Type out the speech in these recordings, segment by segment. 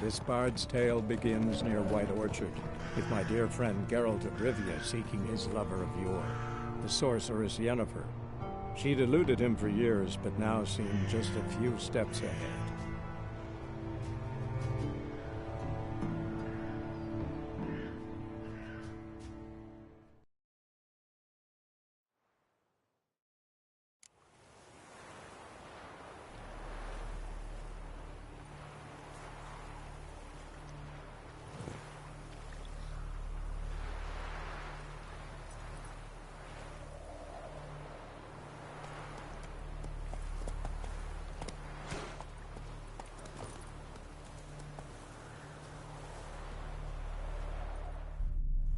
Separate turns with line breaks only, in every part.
This bard's tale begins near White Orchard, with my dear friend Geralt of Rivia seeking his lover of yore, the sorceress Yennefer. She'd eluded him for years, but now seemed just a few steps ahead.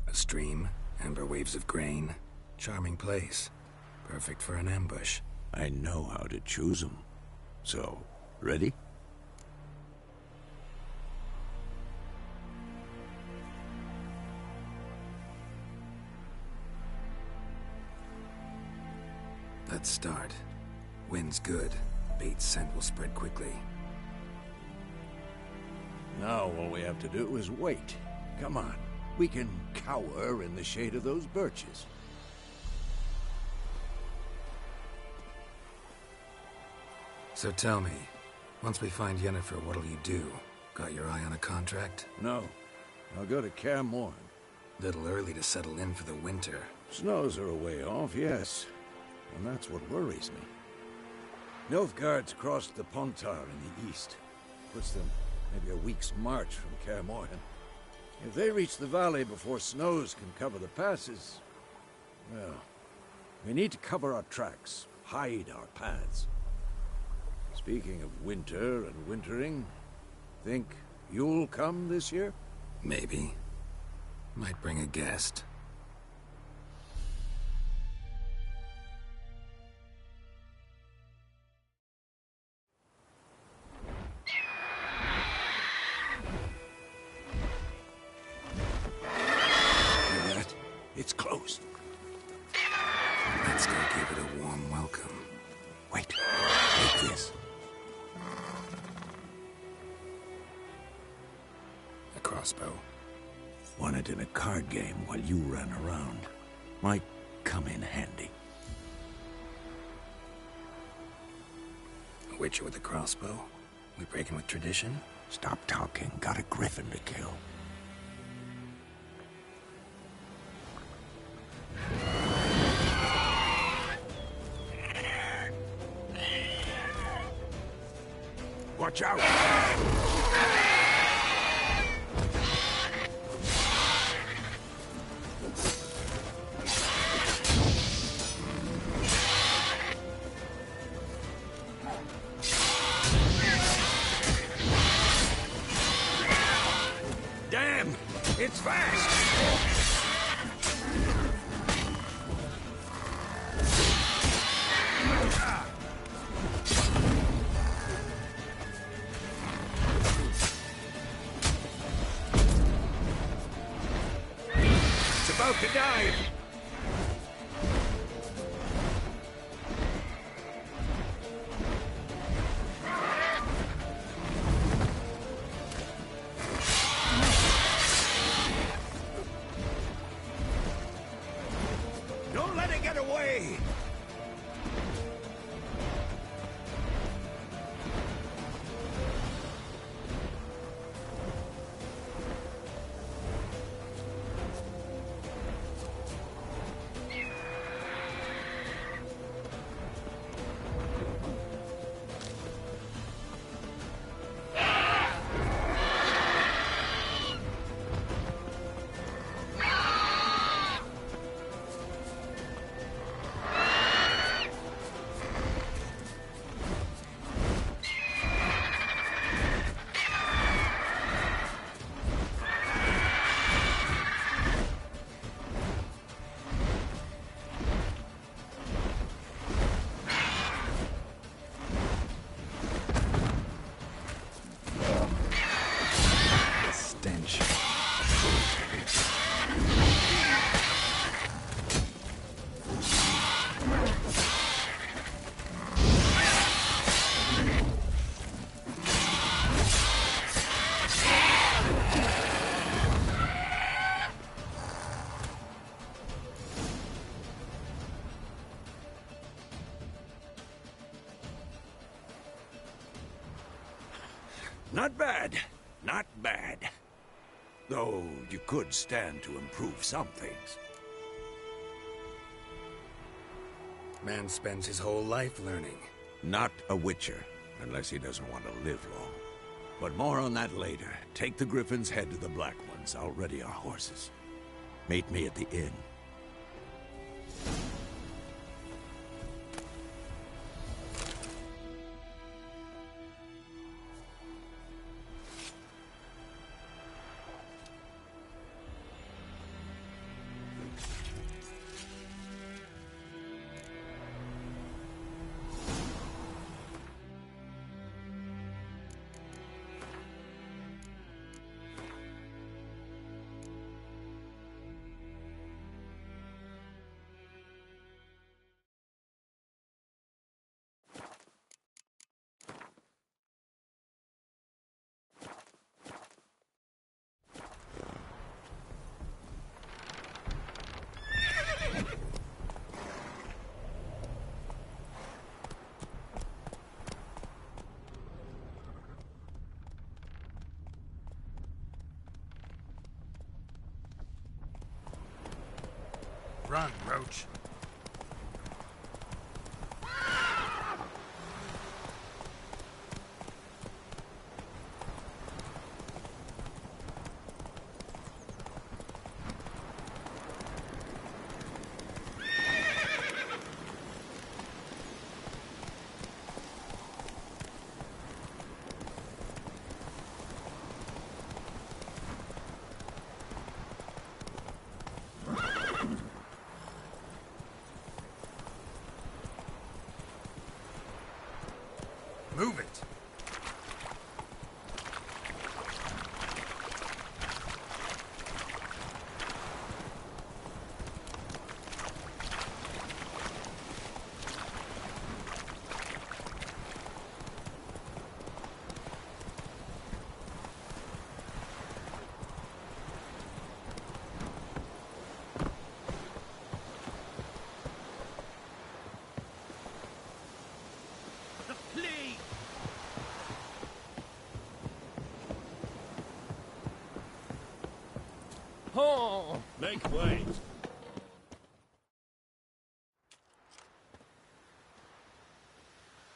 A stream, amber waves of grain. Charming place. Perfect for an ambush.
I know how to choose them. So, ready?
Let's start. Wind's good. Bait's scent will spread quickly.
Now all we have to do is wait. Come on. We can cower in the shade of those birches.
So tell me, once we find Yennefer, what'll you do? Got your eye on a contract?
No. I'll go to Kaer Morhen.
Little early to settle in for the winter.
Snows are a way off, yes. And that's what worries me. Nilfgaard's crossed the Pontar in the east. Puts them maybe a week's march from Kaer Morhen. If they reach the valley before snows can cover the passes, well, we need to cover our tracks, hide our paths. Speaking of winter and wintering, think you'll come this year?
Maybe. Might bring a guest.
It's closed.
Let's go give it a warm welcome.
Wait. Take this.
A crossbow.
Won it in a card game while you ran around. Might come in handy.
A witcher with a crossbow? We breaking with tradition?
Stop talking. Got a griffin to kill. Watch out! Damn! It's fast! About to dive! Don't let it get away! bad. Though you could stand to improve some things.
Man spends his whole life learning.
Not a Witcher, unless he doesn't want to live long. But more on that later. Take the Griffin's head to the Black Ones. I'll ready our horses. Meet me at the inn.
Run, Roach. Move it!
Oh, make way.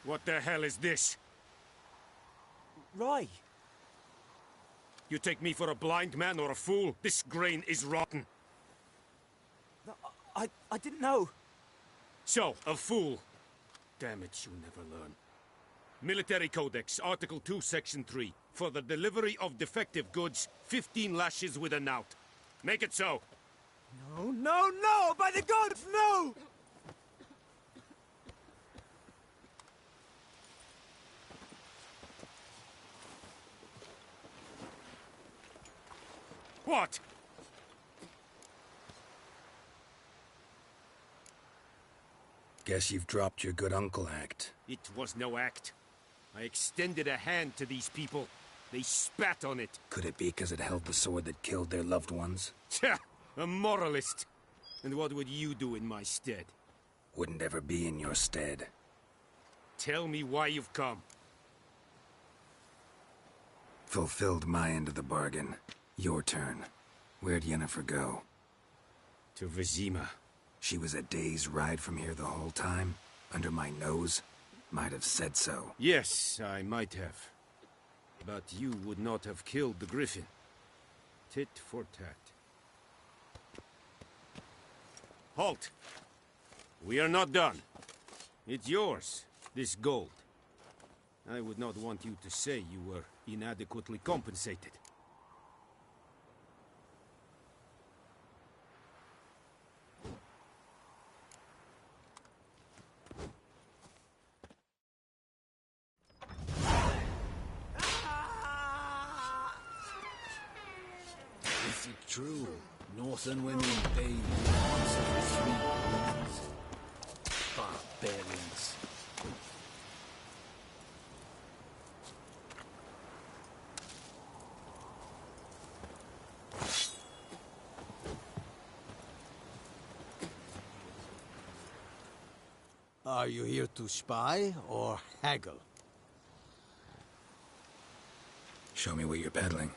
What the hell is this?
Rye.
You take me for a blind man or a fool? This grain is rotten.
No, I didn't know.
So, a fool. Damn it, you never learn. Military Codex, Article 2, Section 3. For the delivery of defective goods, 15 lashes with a knout. Make it so.
No, no, no! By the gods, no!
What?
Guess you've dropped your good uncle act.
It was no act. I extended a hand to these people. They spat on it.
Could it be because it held the sword that killed their loved ones?
Tja, a moralist. And what would you do in my stead?
Wouldn't ever be in your stead.
Tell me why you've come.
Fulfilled my end of the bargain. Your turn. Where'd Yennefer go?
To Vizima.
She was a day's ride from here the whole time? Under my nose? Might have said so.
Yes, I might have. But you would not have killed the Griffin. Tit for tat. Halt! We are not done. It's yours, this gold. I would not want you to say you were inadequately compensated.
Is it true? Northern women bathe in monster sweet winds. Barbarians.
Are you here to spy or haggle?
Show me what you're peddling.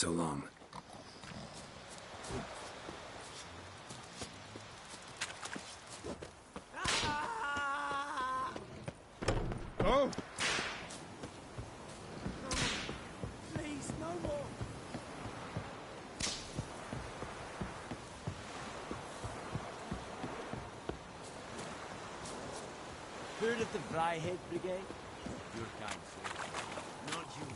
So long.
Oh!
Please, no more. Heard of the Vryhead Brigade? Your kind, sir. Not yours.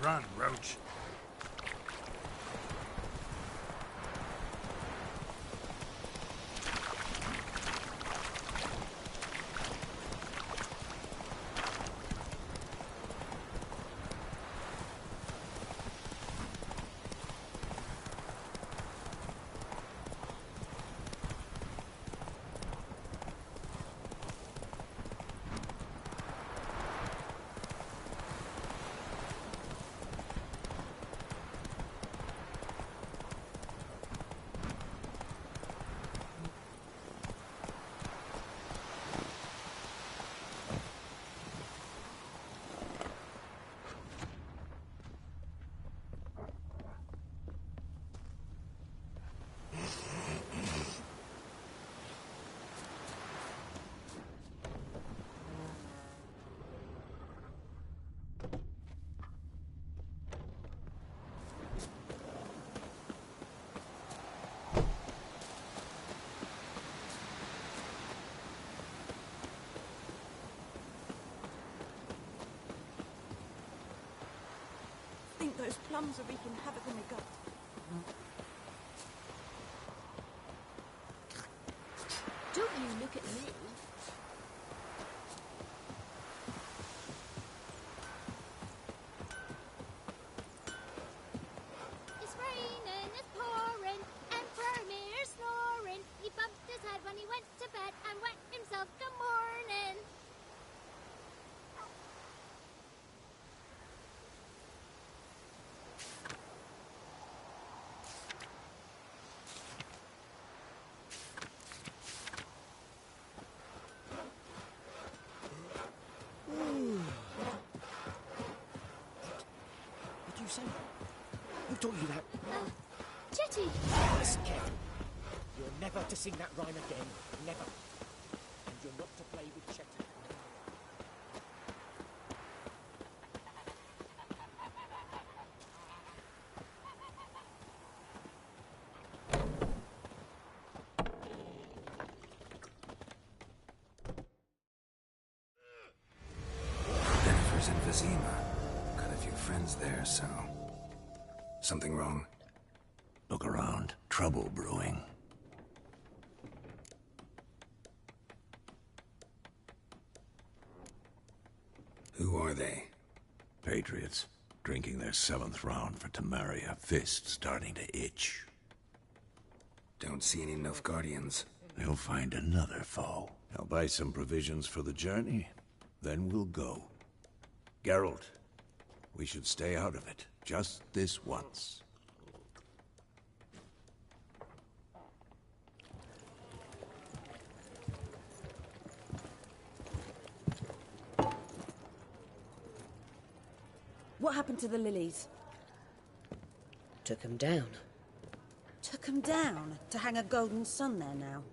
Run, Roach.
Think those plums are wreaking havoc on my gut.
Don't you look at me. It's raining, it's pouring, and Vermeer's snoring. He bumped his head when he went to bed and wet himself good morning.
What do you say? Who taught you that?
Jetty!
Listen carefully. You're never to sing that rhyme again. Never. And you're not to play with Chetty.
Yennefer's in Vizima. Got a few friends there, so... Something wrong?
Look around. Trouble brewing.
Who are they?
Patriots. Drinking their 7th round for Temeria. Fist starting to itch.
Don't see any Nilfgaardians.
They'll find another foe. I'll buy some provisions for the journey. Then we'll go. Geralt, we should stay out of it. Just this once.
What happened to the lilies?
Took 'em down.
Took 'em down to hang a golden sun there now.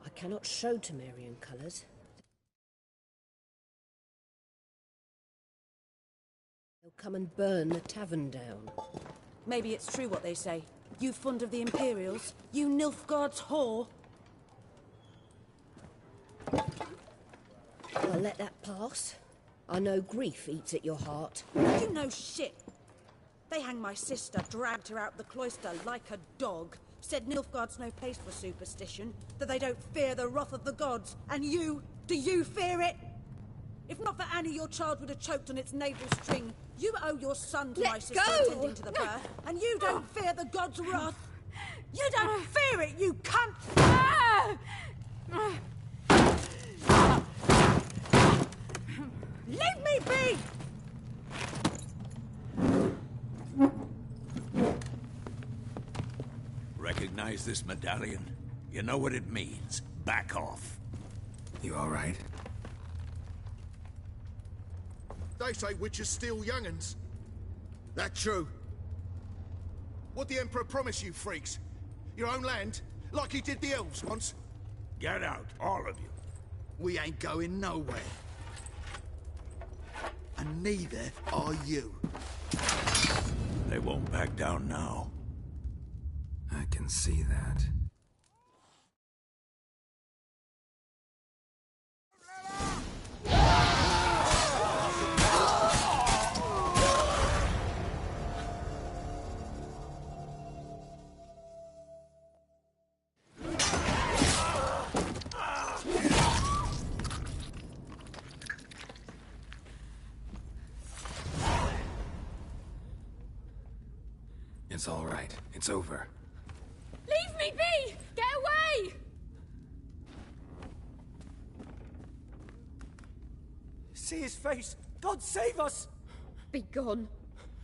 I cannot show Temerian colours. They'll come and burn the tavern down.
Maybe it's true what they say. You fond of the Imperials? You Nilfgaard's whore?
I'll let that pass. I know grief eats at your heart.
You know shit. They hanged my sister, dragged her out the cloister like a dog. Said Nilfgaard's no place for superstition, that they don't fear the wrath of the gods. And you? Do you fear it? If not for Annie, your child would have choked on its navel string. You owe your son to my sister attending to the birth, and you don't fear the gods' wrath. You don't fear it, you cunt! Leave me be!
Recognize this medallion? You know what it means. Back off.
You all right?
They say witches steal young'uns. That true? What the Emperor promised you, freaks? Your own land? Like he did the elves once?
Get out, all of you.
We ain't going nowhere. And neither are you.
They won't back down now.
I can see that. It's all right. It's over.
Leave me be! Get away!
See his face! God save us!
Be gone.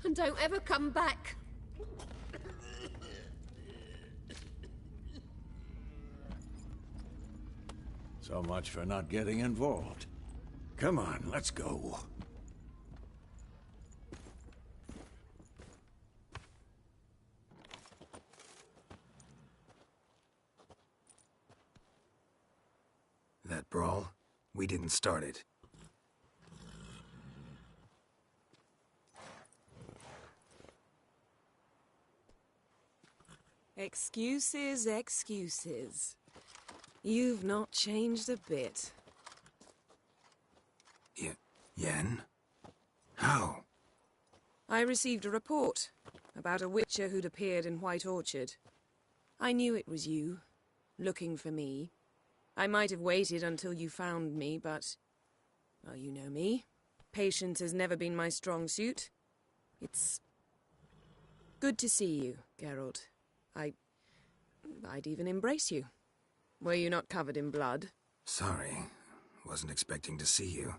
And don't ever come back.
So much for not getting involved. Come on, let's go.
That brawl, we didn't start it.
Excuses, excuses. You've not changed a bit.
Yen? How?
I received a report about a witcher who'd appeared in White Orchard. I knew it was you, looking for me. I might have waited until you found me, but... well, you know me. Patience has never been my strong suit. It's... good to see you, Geralt. I'd even embrace you. Were you not covered in blood?
Sorry. Wasn't expecting to see you.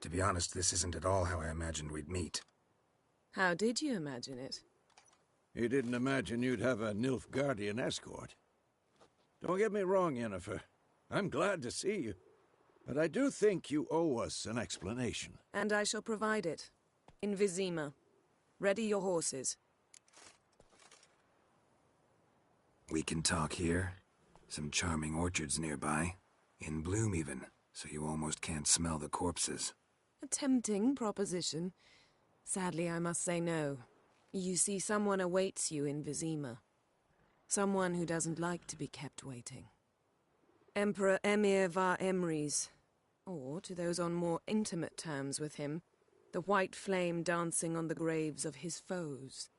To be honest, this isn't at all how I imagined we'd meet.
How did you imagine it?
You didn't imagine you'd have a Nilfgaardian escort. Don't get me wrong, Yennefer. I'm glad to see you. But I do think you owe us an explanation.
And I shall provide it. In Vizima. Ready your horses.
We can talk here. Some charming orchards nearby. In bloom even, so you almost can't smell the corpses.
A tempting proposition. Sadly, I must say no. You see, someone awaits you in Vizima. Someone who doesn't like to be kept waiting. Emperor Emhyr var Emreis, or, to those on more intimate terms with him, the white flame dancing on the graves of his foes.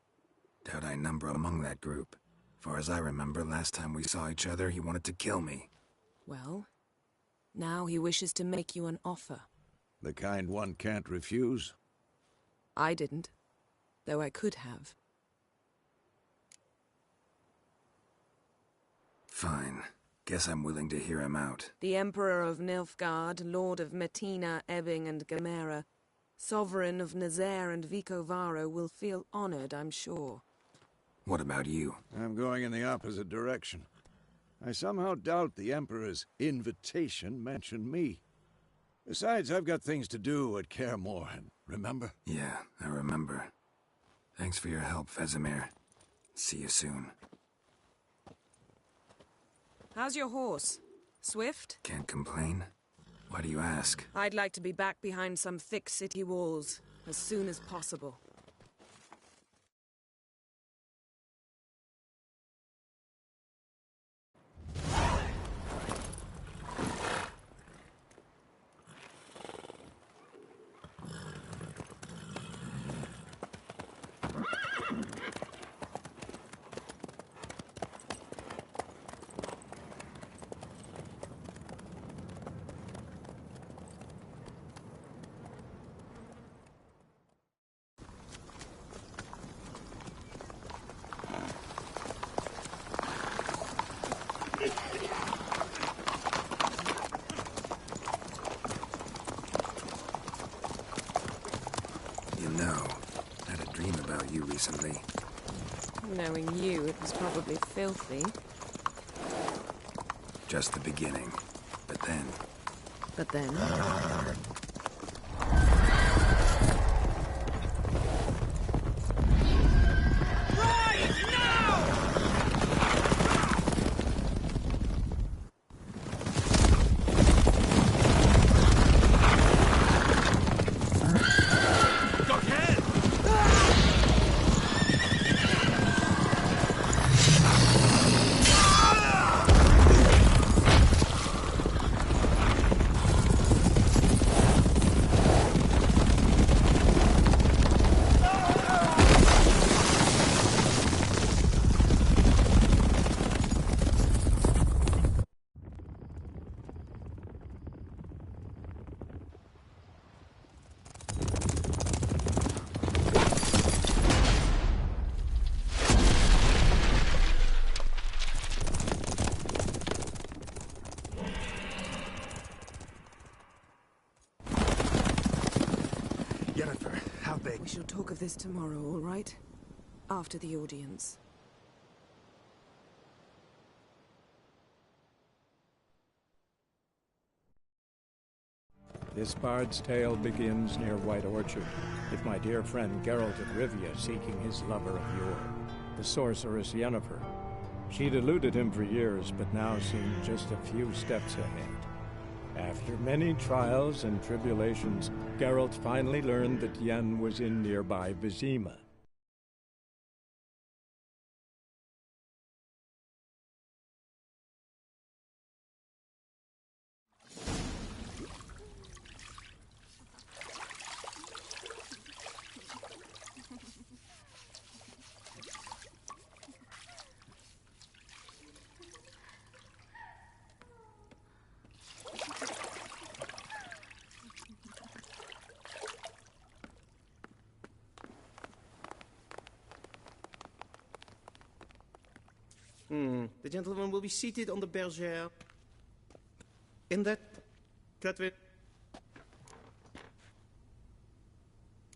Doubt I number among that group. Far as I remember, last time we saw each other, he wanted to kill me.
Well, now he wishes to make you an offer.
The kind one can't refuse?
I didn't, though I could have.
Fine. Guess I'm willing to hear him out.
The Emperor of Nilfgaard, Lord of Metina, Ebbing and Gamera, Sovereign of Nazaire and Vicovaro will feel honored, I'm sure.
What about you?
I'm going in the opposite direction. I somehow doubt the Emperor's invitation mentioned me. Besides, I've got things to do at Kaer Morhen, remember?
Yeah, I remember. Thanks for your help, Vesemir. See you soon.
How's your horse? Swift?
Can't complain. Why do you ask?
I'd like to be back behind some thick city walls. as soon as possible.
You know, I had a dream about you recently.
Knowing you, it was probably filthy.
Just the beginning. But then...
But then?
Yennefer, how big?
We shall talk of this tomorrow, all right? After the audience.
This bard's tale begins near White Orchard, with my dear friend Geralt of Rivia seeking his lover of yore, the sorceress Yennefer. She'd eluded him for years, but now seemed just a few steps ahead. After many trials and tribulations, Geralt finally learned that Yen was in nearby Vizima.
The gentleman will be seated on the bergère. In that way.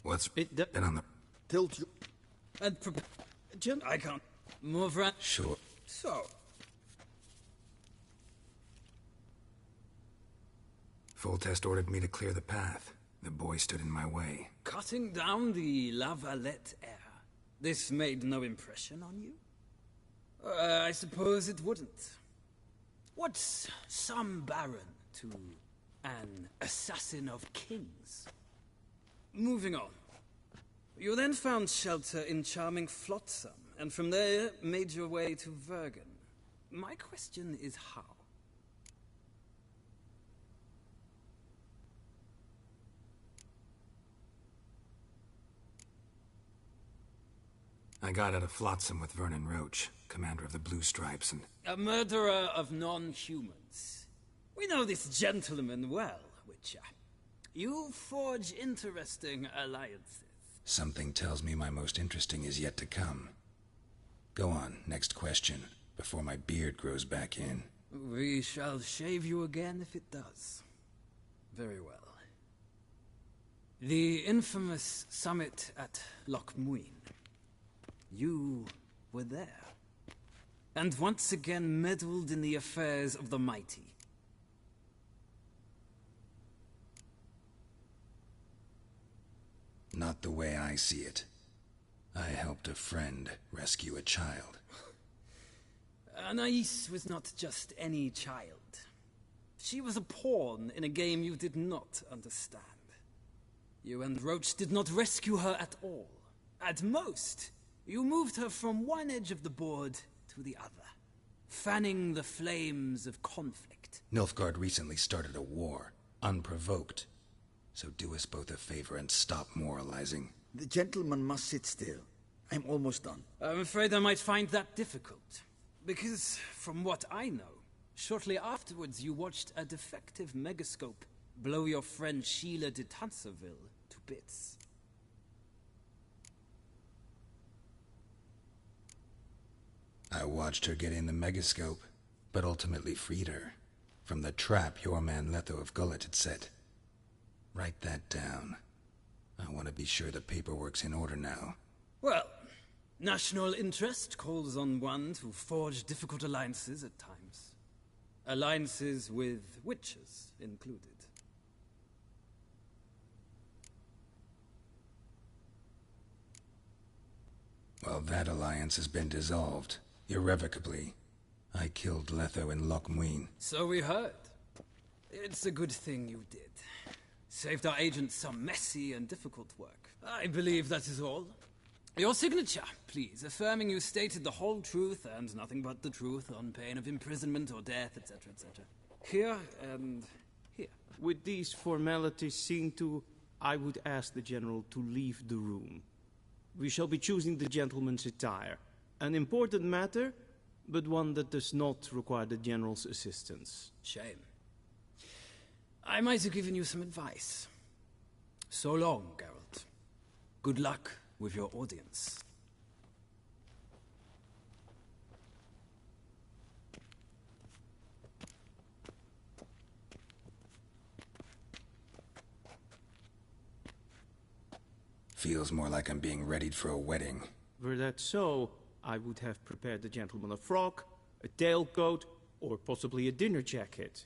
What's been on the...
Tilt you. And I can't move around.
Sure.
So.
Foltest ordered me to clear the path. The boy stood in my way.
Cutting down the La Valette air. This made no impression on you? I suppose it wouldn't. What's some baron to an assassin of kings? Moving on. You then found shelter in charming Flotsam, and from there made your way to Vergen. My question is how?
I got out of Flotsam with Vernon Roach, commander of the Blue Stripes, and...
A murderer of non-humans. We know this gentleman well, Witcher. You forge interesting alliances.
Something tells me my most interesting is yet to come. Go on, next question, before my beard grows back in.
We shall shave you again if it does. Very well. The infamous summit at Loch Muin. You were there. And once again meddled in the affairs of the mighty.
Not the way I see it. I helped a friend rescue a child.
Anais was not just any child. She was a pawn in a game you did not understand. You and Roach did not rescue her at all. At most, you moved her from one edge of the board to the other, fanning the flames of conflict.
Nilfgaard recently started a war, unprovoked. So do us both a favor and stop moralizing.
The gentleman must sit still. I'm almost done.
I'm afraid I might find that difficult. Because, from what I know, shortly afterwards you watched a defective megascope blow your friend Sheila de Tanserville to bits.
I watched her get in the megascope, but ultimately freed her from the trap your man Letho of Gullet had set. Write that down. I want to be sure the paperwork's in order now.
Well, national interest calls on one to forge difficult alliances at times. Alliances with witches included.
Well, that alliance has been dissolved, irrevocably. I killed Letho in Loch Muin.
So we heard. It's a good thing you did. Saved our agents some messy and difficult work. I believe that is all. Your signature, please, affirming you stated the whole truth and nothing but the truth on pain of imprisonment or death, etc., etc. Here and here.
With these formalities seen to, I would ask the General to leave the room. We shall be choosing the gentleman's attire. An important matter, but one that does not require the General's assistance.
Shame. I might have given you some advice. So long, Geralt. Good luck with your audience.
Feels more like I'm being readied for a wedding.
Were that so, I would have prepared the gentleman a frock, a tailcoat, or possibly a dinner jacket.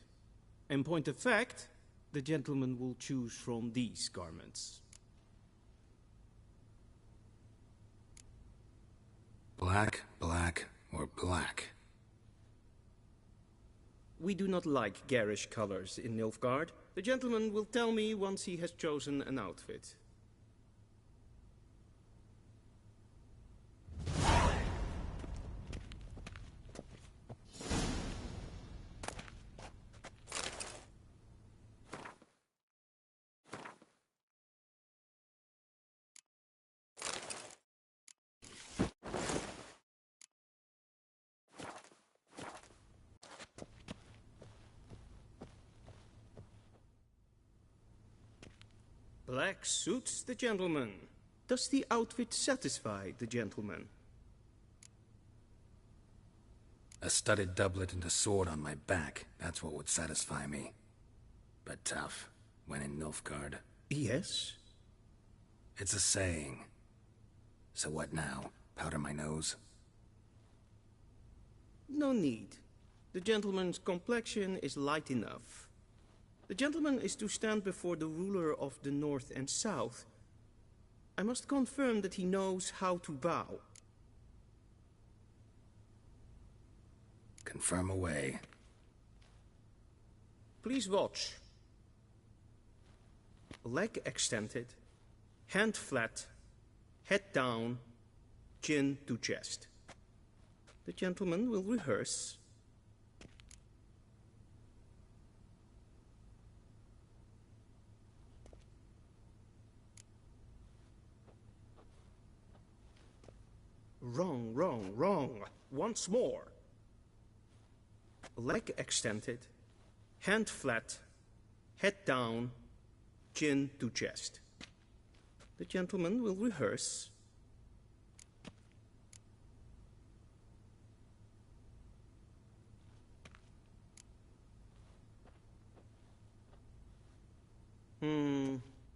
In point of fact, the gentleman will choose from these garments.
Black, black, or black?
We do not like garish colors in Nilfgaard. The gentleman will tell me once he has chosen an outfit. Black suits the gentleman. Does the outfit satisfy the gentleman?
A studded doublet and a sword on my back, that's what would satisfy me. But tough, when in Nilfgaard.
Yes?
It's a saying. So what now? Powder my nose?
No need. The gentleman's complexion is light enough. The gentleman is to stand before the ruler of the North and South. I must confirm that he knows how to bow.
Confirm away.
Please watch. Leg extended, hand flat, head down, chin to chest. The gentleman will rehearse. Wrong, wrong, wrong. Once more. Leg extended, hand flat, head down, chin to chest. The gentleman will rehearse.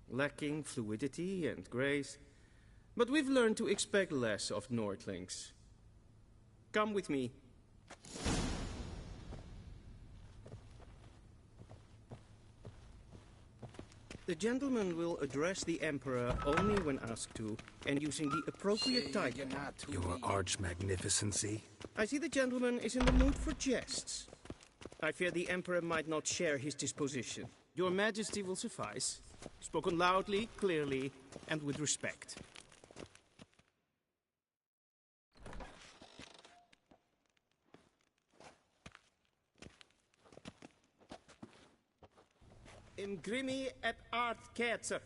Lacking fluidity and grace. But we've learned to expect less of Nordlings. Come with me. The gentleman will address the Emperor only when asked to, and using the appropriate title.
Your Arch-Magnificency?
I see the gentleman is in the mood for jests. I fear the Emperor might not share his disposition. Your Majesty will suffice. Spoken loudly, clearly, and with respect. Imgrimi eb art ketzer.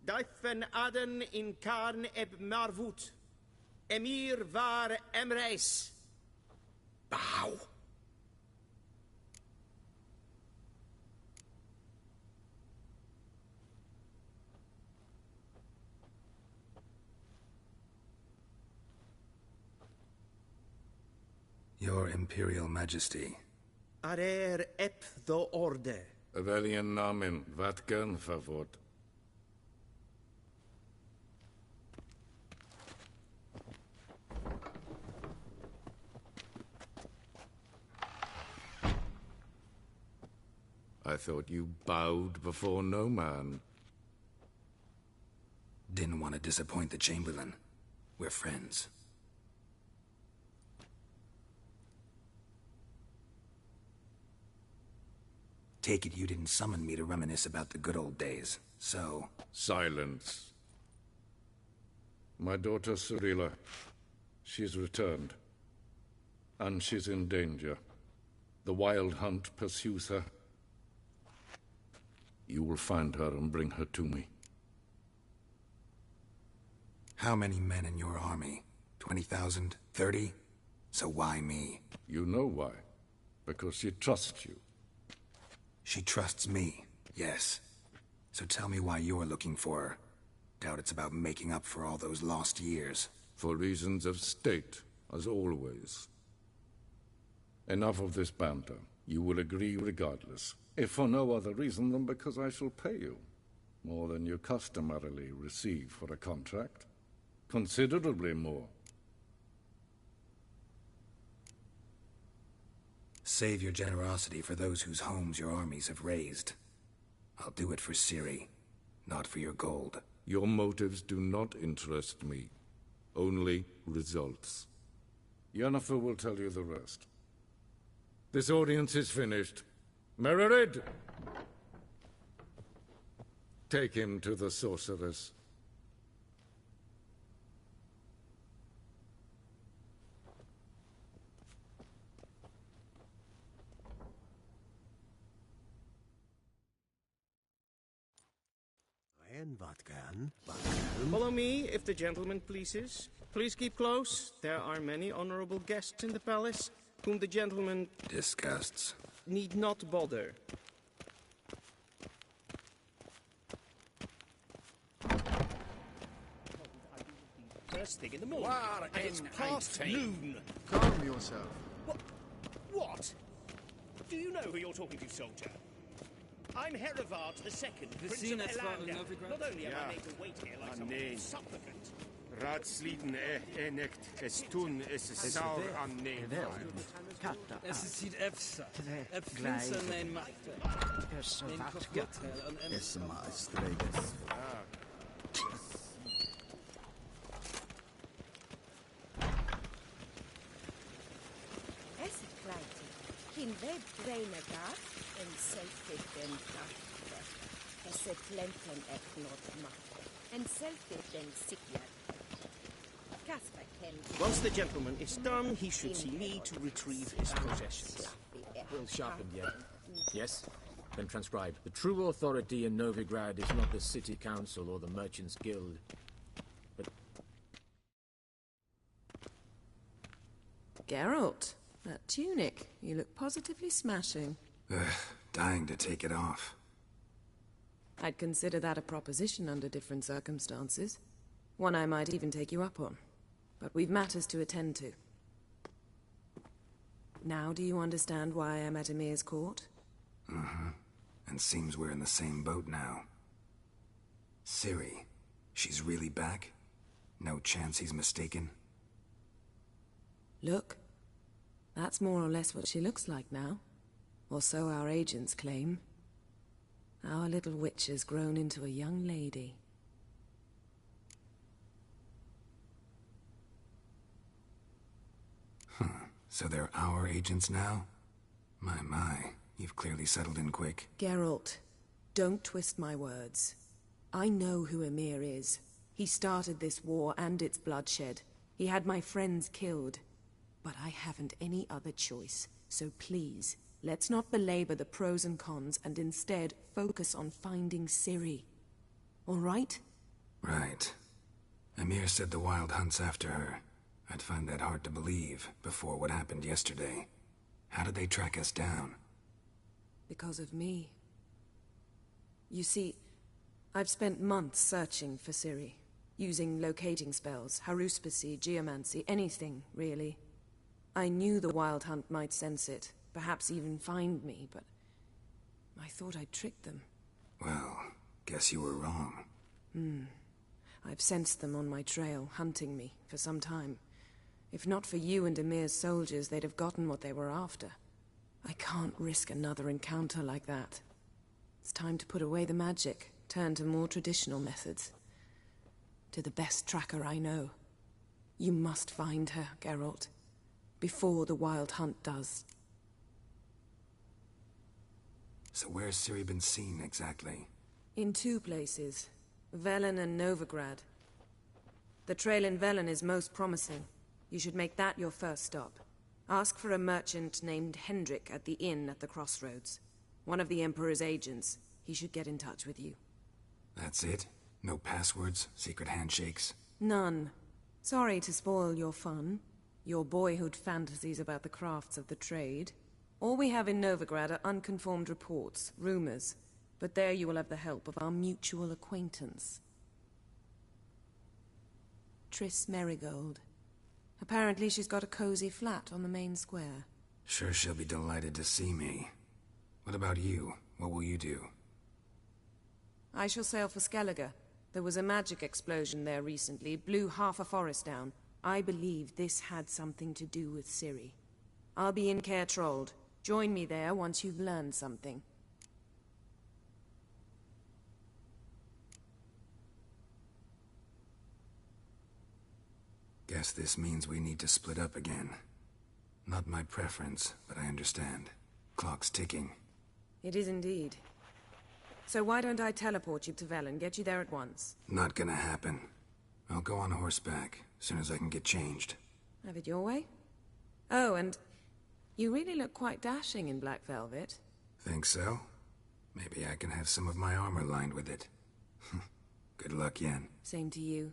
Daifen aden in karn eb marvut. Emir var emreis.
Bow!
Your Imperial Majesty.
Arer ep the orde.
Velian namen, vatgen favort. I thought you bowed before no man.
Didn't want to disappoint the Chamberlain. We're friends. Take it you didn't summon me to reminisce about the good old days, so...
Silence. My daughter Cirilla, she's returned. And she's in danger. The Wild Hunt pursues her. You will find her and bring her to me.
How many men in your army? 20,000? 30? So why me?
You know why. Because she trusts you.
She trusts me, yes. So tell me why you're looking for her. Doubt it's about making up for all those lost years.
For reasons of state, as always. Enough of this banter. You will agree regardless. If for no other reason than because I shall pay you. More than you customarily receive for a contract. Considerably more.
Save your generosity for those whose homes your armies have razed. I'll do it for Ciri, not for your gold.
Your motives do not interest me. Only results. Yennefer will tell you the rest. This audience is finished. Mererid! Take him to the sorceress.
Follow me, if the gentleman pleases. Please keep close. There are many honorable guests in the palace, whom the gentleman...
disgusts.
...need not bother.
First thing in the morning, and it's past noon.
Calm yourself.
What? Do you know who you're talking to, soldier? I'm Herivard II, Prince of Elander. Not only am I made to wait here like some supplicant.
Ratsliden enekt es tun es saur an
Es is hier efsa. Flinsen nein machte.
Es ma estreges.
Es is kleinte. Kin web breine gas en selfie den krachte. Es is plenten ek not machte. En selfie den sikja.
Once the gentleman is done, he should see me to retrieve his possessions.
Well sharpened yet. Yes? Then transcribe. The true authority in Novigrad is not the City Council or the Merchants Guild, but...
Geralt, that tunic. You look positively smashing.
Dying to take it off.
I'd consider that a proposition under different circumstances. One I might even take you up on. But we've matters to attend to. Now do you understand why I'm at Emir's court?
Mm-hmm. And seems we're in the same boat now. Ciri, she's really back? No chance he's mistaken?
Look. That's more or less what she looks like now. Or so our agents claim. Our little witch has grown into a young lady.
So they're our agents now? My, you've clearly settled in quick.
Geralt, Don't twist my words. I know who Emir is. He started this war and its bloodshed. He had my friends killed. But I haven't any other choice. So please, let's not belabor the pros and cons and instead focus on finding Ciri. All right?
Right. Emir said the Wild Hunt's after her. I'd find that hard to believe before what happened yesterday. How did they track us down?
Because of me. You see, I've spent months searching for Ciri. Using locating spells, haruspicy, geomancy, anything, really. I knew the Wild Hunt might sense it, perhaps even find me, but I thought I'd tricked them.
Well, guess you were wrong.
I've sensed them on my trail, hunting me, for some time. If not for you and Emir's soldiers, they'd have gotten what they were after. I can't risk another encounter like that. It's time to put away the magic, turn to more traditional methods. To the best tracker I know. You must find her, Geralt. Before the Wild Hunt does.
So where's Ciri been seen, exactly?
In 2 places. Velen and Novigrad. The trail in Velen is most promising. You should make that your first stop. Ask for a merchant named Hendrik at the inn at the crossroads. One of the Emperor's agents. He should get in touch with you.
That's it? No passwords? Secret handshakes?
None. Sorry to spoil your fun. Your boyhood fantasies about the crafts of the trade. All we have in Novigrad are unconfirmed reports, rumors. But there you will have the help of our mutual acquaintance. Triss Merigold. Apparently she's got a cozy flat on the main square.
Sure she'll be delighted to see me. What about you? What will you do?
I shall sail for Skellige. There was a magic explosion there recently, blew half a forest down. I believe this had something to do with Ciri. I'll be in Caer Trolde. Join me there once you've learned something.
Guess this means we need to split up again. Not my preference, but I understand. Clock's ticking.
It is indeed. So why don't I teleport you to Velen, get you there at once?
Not gonna happen. I'll go on horseback, as soon as I can get changed.
Have it your way? Oh, and you really look quite dashing in black velvet.
Think so? Maybe I can have some of my armor lined with it. Good luck, Yen.
Same to you.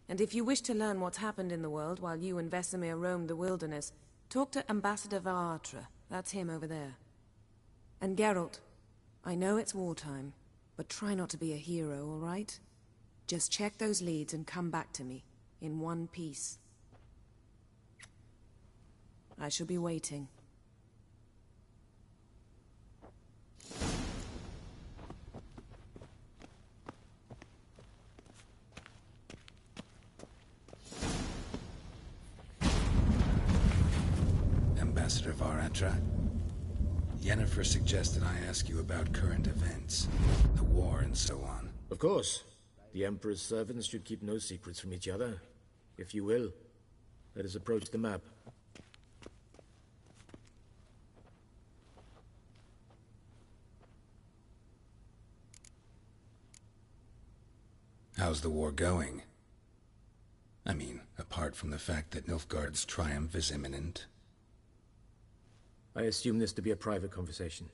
And if you wish to learn what's happened in the world while you and Vesemir roamed the wilderness, talk to Ambassador Varatra. That's him over there. And Geralt, I know it's wartime, but try not to be a hero, all right? Just check those leads and come back to me, in one piece. I shall be waiting.
Ambassador Varatra, Yennefer suggested I ask you about current events, the war and so on.
Of course. The Emperor's servants should keep no secrets from each other. If you will, let us approach the map.
How's the war going? I mean, apart from the fact that Nilfgaard's triumph is imminent.
I assume this to be a private conversation.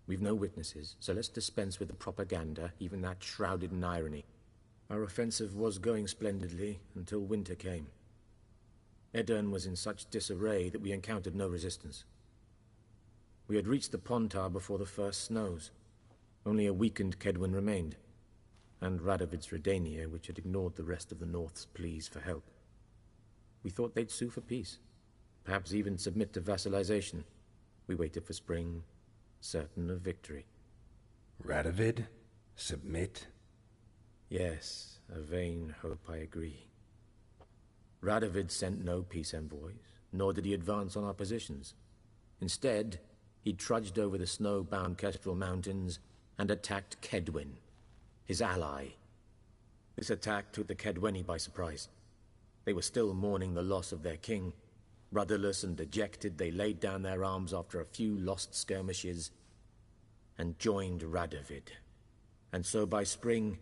We've no witnesses, so let's dispense with the propaganda, even that shrouded in irony. Our offensive was going splendidly until winter came. Aedirn was in such disarray that we encountered no resistance. We had reached the Pontar before the first snows. Only a weakened Kaedwen remained, and Radovid's Redania, which had ignored the rest of the North's pleas for help. We thought they'd sue for peace, perhaps even submit to vassalization. We waited for spring, certain of victory.
Radovid? Submit?
Yes, a vain hope, I agree. Radovid sent no peace envoys, nor did he advance on our positions. Instead, he trudged over the snow-bound Kestrel Mountains and attacked Kaedwen, his ally. This attack took the Kaedweni by surprise. They were still mourning the loss of their king. Rudderless and dejected, they laid down their arms after a few lost skirmishes and joined Radovid And so by spring,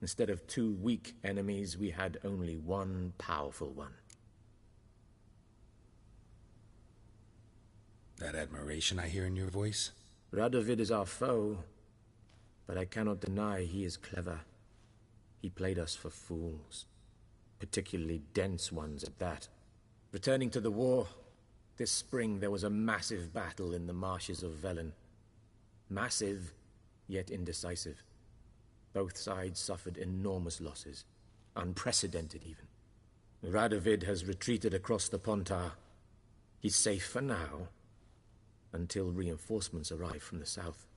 instead of 2 weak enemies, we had only 1 powerful one.
That admiration I hear in your voice?
Radovid is our foe, but I cannot deny he is clever. He played us for fools, particularly dense ones at that. Returning to the war, this spring there was a massive battle in the marshes of Velen. Massive, yet indecisive. Both sides suffered enormous losses, unprecedented even. Radovid has retreated across the Pontar. He's safe for now, until reinforcements arrive from the south.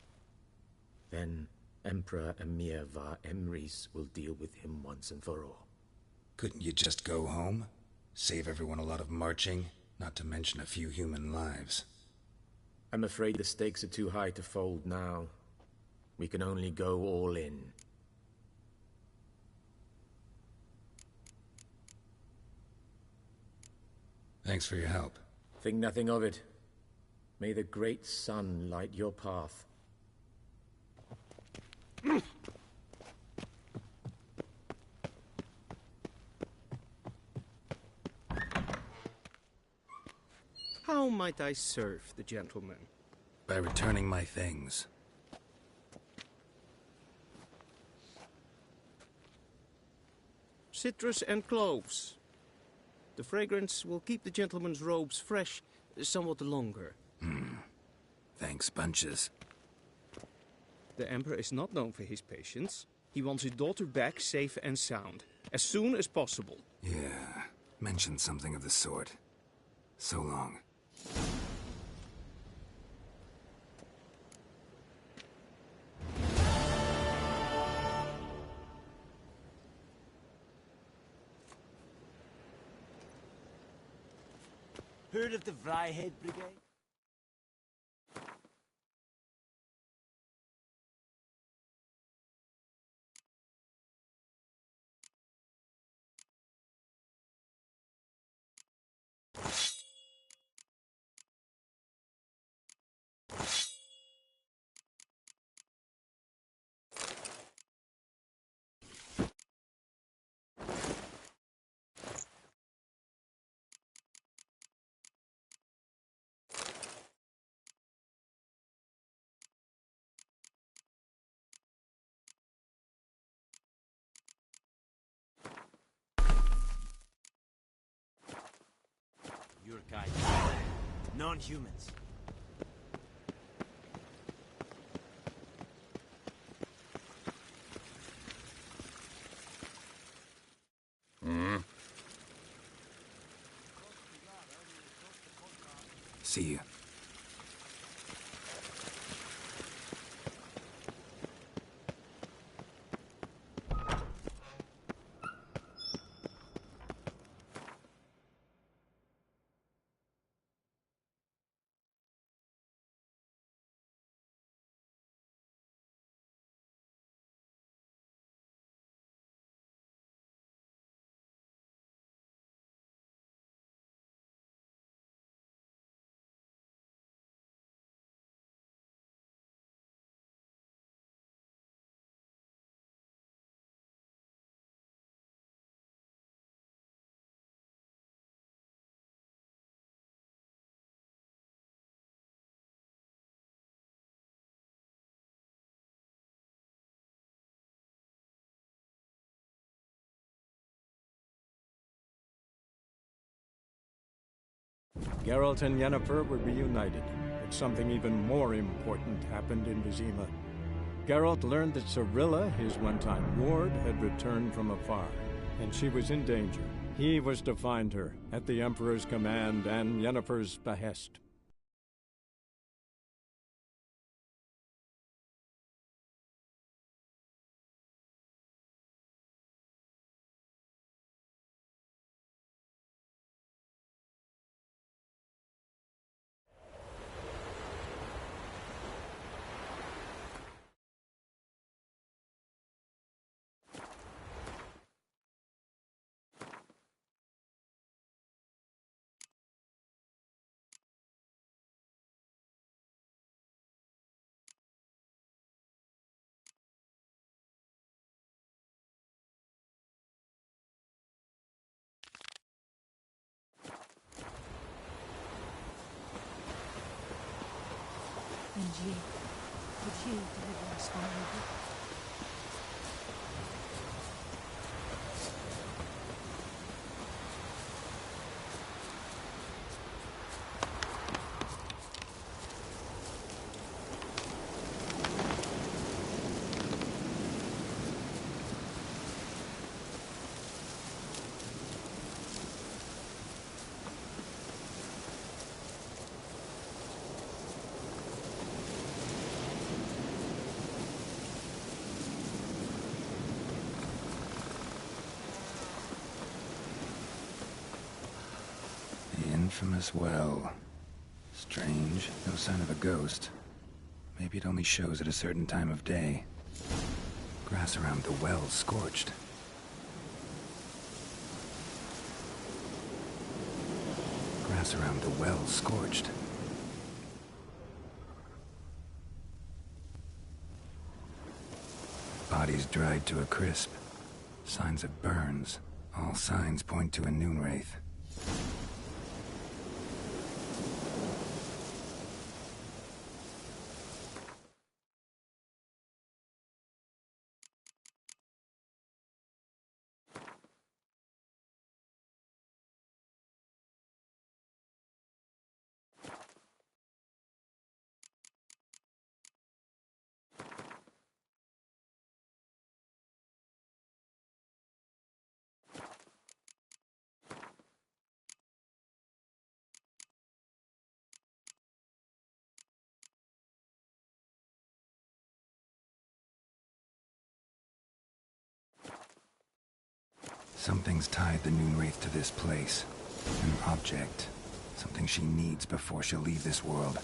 Then Emperor Emir var Emrys will deal with him once and for all.
Couldn't you just go home? Save everyone a lot of marching, not to mention a few human lives.
I'm afraid the stakes are too high to fold now. We can only go all in.
Thanks for your help.
Think nothing of it. May the great sun light your path.
How might I serve the gentleman?
By returning my things.
Citrus and cloves. The fragrance will keep the gentleman's robes fresh somewhat longer.
Thanks, bunches.
The Emperor is not known for his patience. He wants his daughter back safe and sound, as soon as possible.
Yeah, mentioned something of the sort. So long.
Heard of the Vryhead Brigade? Your kind. Non-humans.
See you.
Geralt and Yennefer were reunited, but something even more important happened in Vizima. Geralt learned that Cirilla, his one-time ward, had returned from afar, and she was in danger. He was to find her, at the Emperor's command and Yennefer's behest.
And you, would you deliver us from evil?
Infamous well. Strange, no sign of a ghost. Maybe it only shows at a certain time of day. Grass around the well scorched. Grass around the well scorched. Bodies dried to a crisp. Signs of burns. All signs point to a Noonwraith. Something's tied the Noonwraith to this place. An object. Something she needs before she'll leave this world.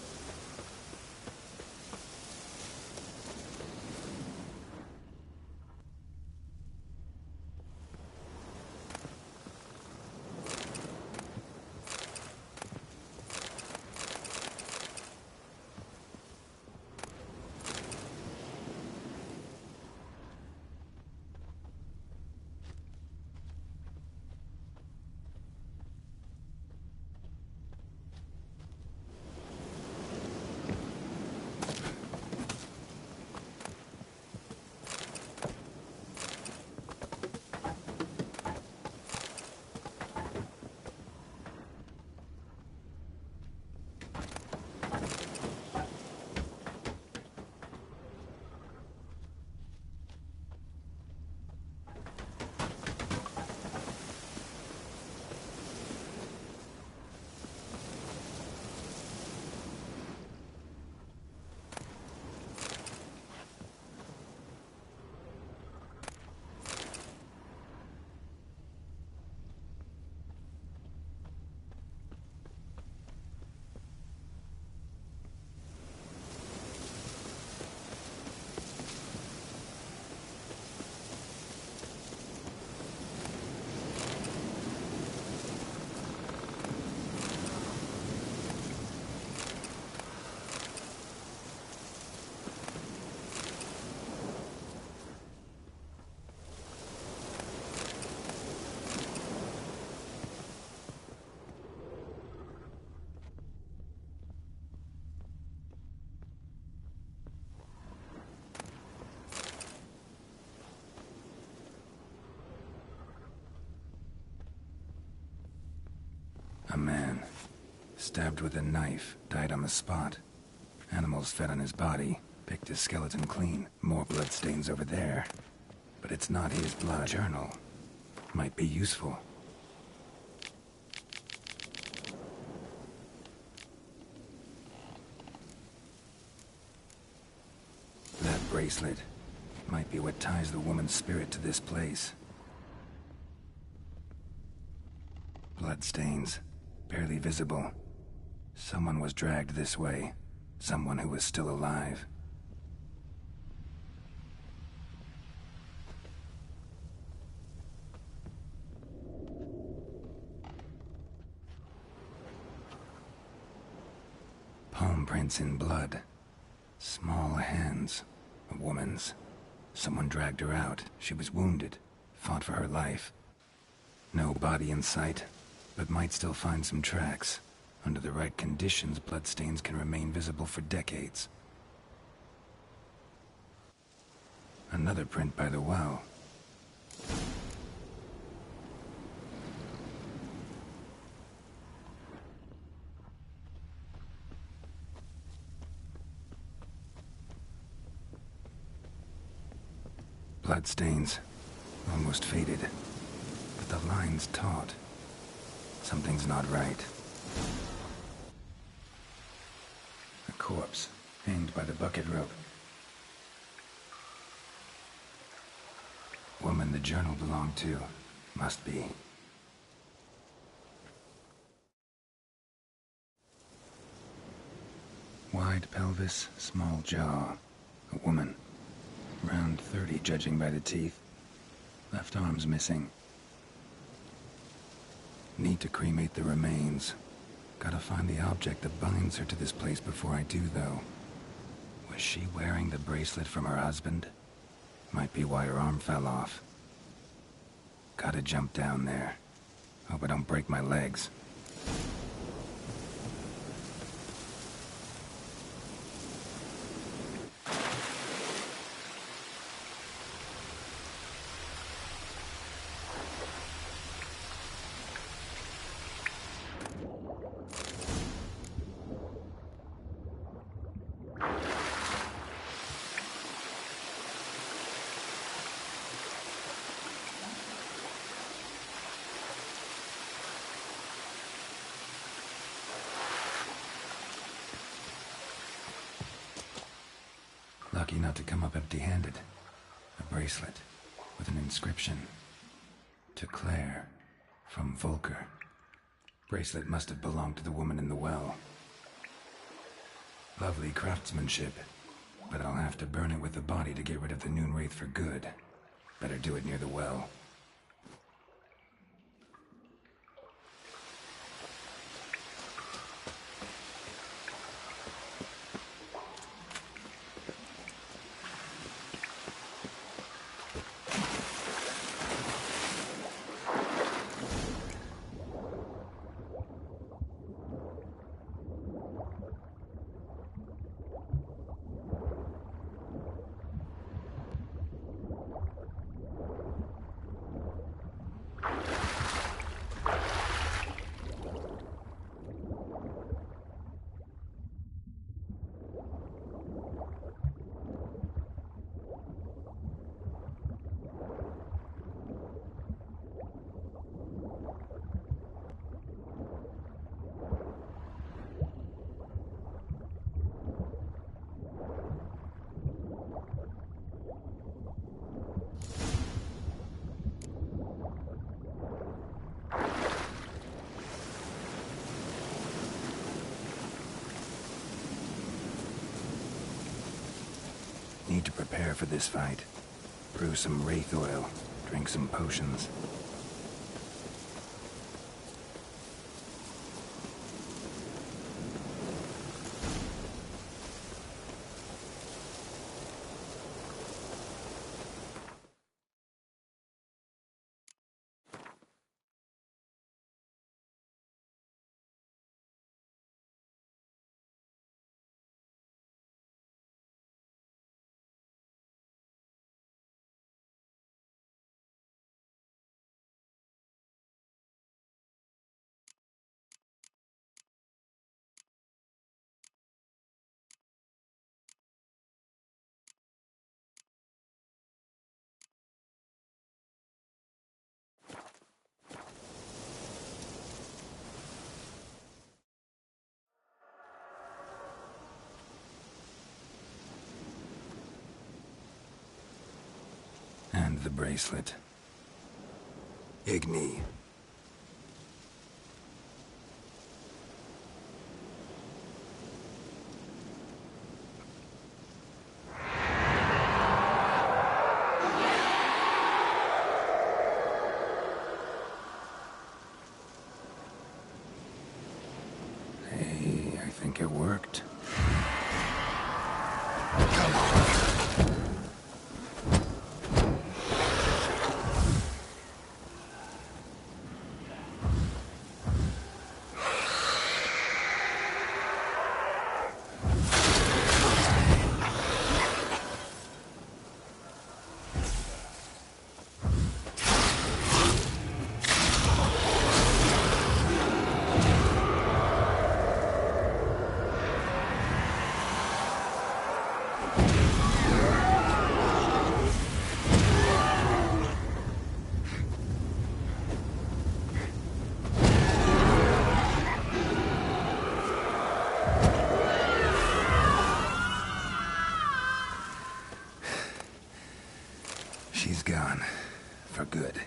A man, stabbed with a knife, died on the spot. Animals fed on his body, picked his skeleton clean. More bloodstains over there. But it's not his blood. Journal might be useful. That bracelet might be what ties the woman's spirit to this place. Bloodstains. Barely visible. Someone was dragged this way. Someone who was still alive. Palm prints in blood. Small hands. A woman's. Someone dragged her out. She was wounded. Fought for her life. No body in sight. But might still find some tracks. Under the right conditions, bloodstains can remain visible for decades. Another print by the well. Bloodstains. Almost faded. But the line's taut. Something's not right. A corpse, hanged by the bucket rope. Woman the journal belonged to. Must be. Wide pelvis, small jaw. A woman. Around 30, judging by the teeth. Left arm's missing. Need to cremate the remains. Gotta find the object that binds her to this place before I do, though. Was she wearing the bracelet from her husband? Might be why her arm fell off. Gotta jump down there. Hope I don't break my legs. Lucky not to come up empty-handed. A bracelet with an inscription. To Claire, from Volker. Bracelet must have belonged to the woman in the well. Lovely craftsmanship, but I'll have to burn it with the body to get rid of the Noon Wraith for good. Better do it near the well. Need to prepare for this fight. Brew some wraith oil, drink some potions. And the bracelet. Igni. Hey, I think it worked. Come on. good.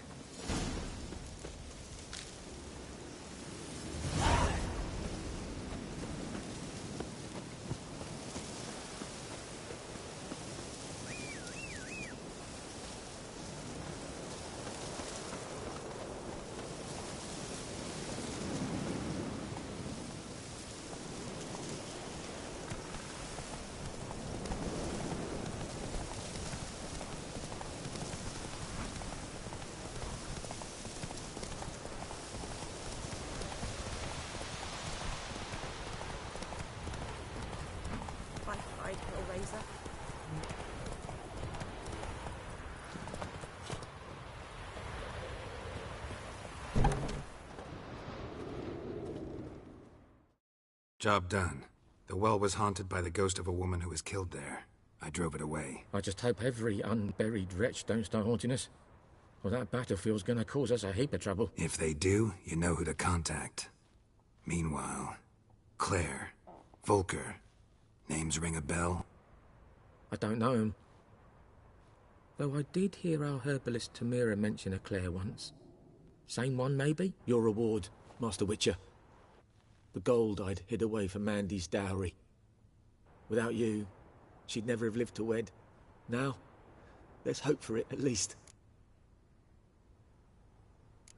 Job done. The well was haunted by the ghost of a woman who was killed there. I drove it away.
I just hope every unburied wretch don't start haunting us. Well, that battlefield's gonna cause us a heap of trouble.
If they do, you know who to contact. Meanwhile, Claire, Volker, names ring a bell?
I don't know him. Though I did hear our herbalist Tamira mention a Claire once. Same one, maybe? Your reward, Master Witcher. The gold I'd hid away for Mandy's dowry. Without you, she'd never have lived to wed. Now, let's hope for it, at least.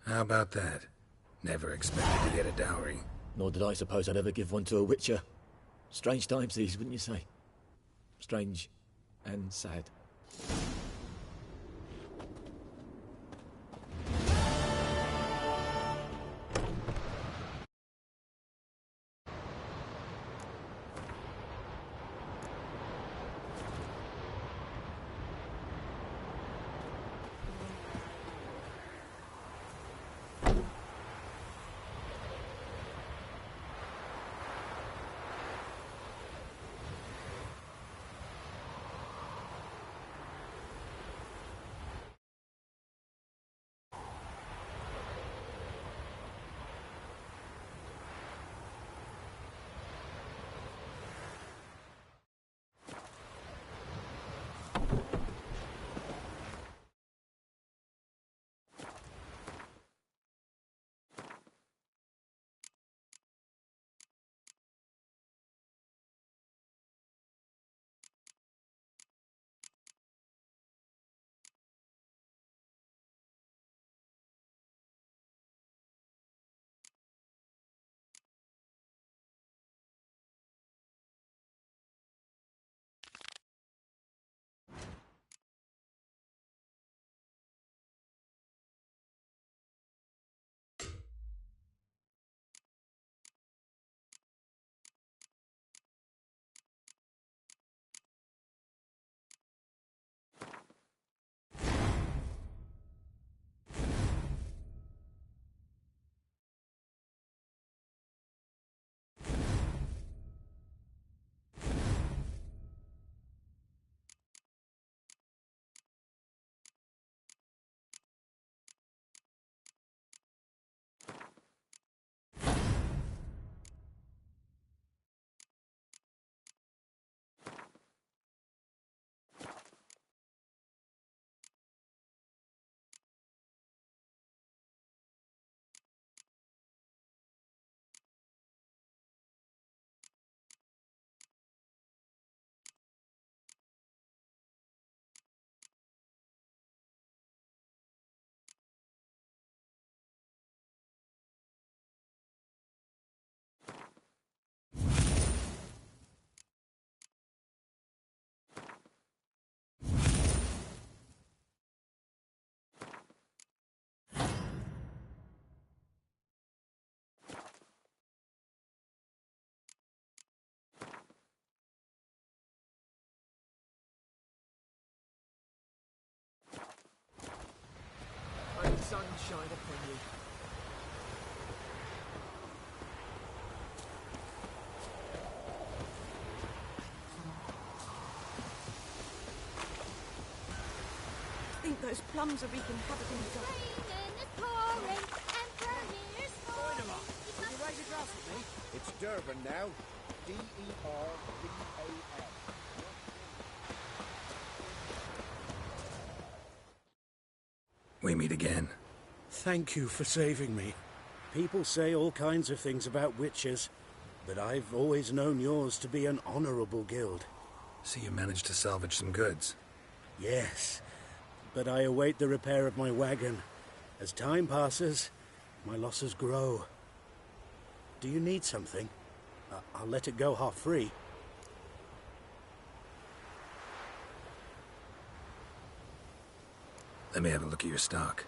How about that? Never expected to get a dowry.
Nor did I suppose I'd ever give one to a Witcher. Strange times these, wouldn't you say? Strange and sad. Sunshine upon you.
I think those plums are wreaking havoc in the dark.
Will you raise a glass with me? It's Durban now. D-E-R-B-A-N.
We meet again.
Thank you for saving me. People say all kinds of things about witches, but I've always known yours to be an honorable guild.
So you managed to salvage some goods?
Yes, but I await the repair of my wagon. As time passes, my losses grow. Do you need something? I'll let it go half-free.
Let me have a look at your stock.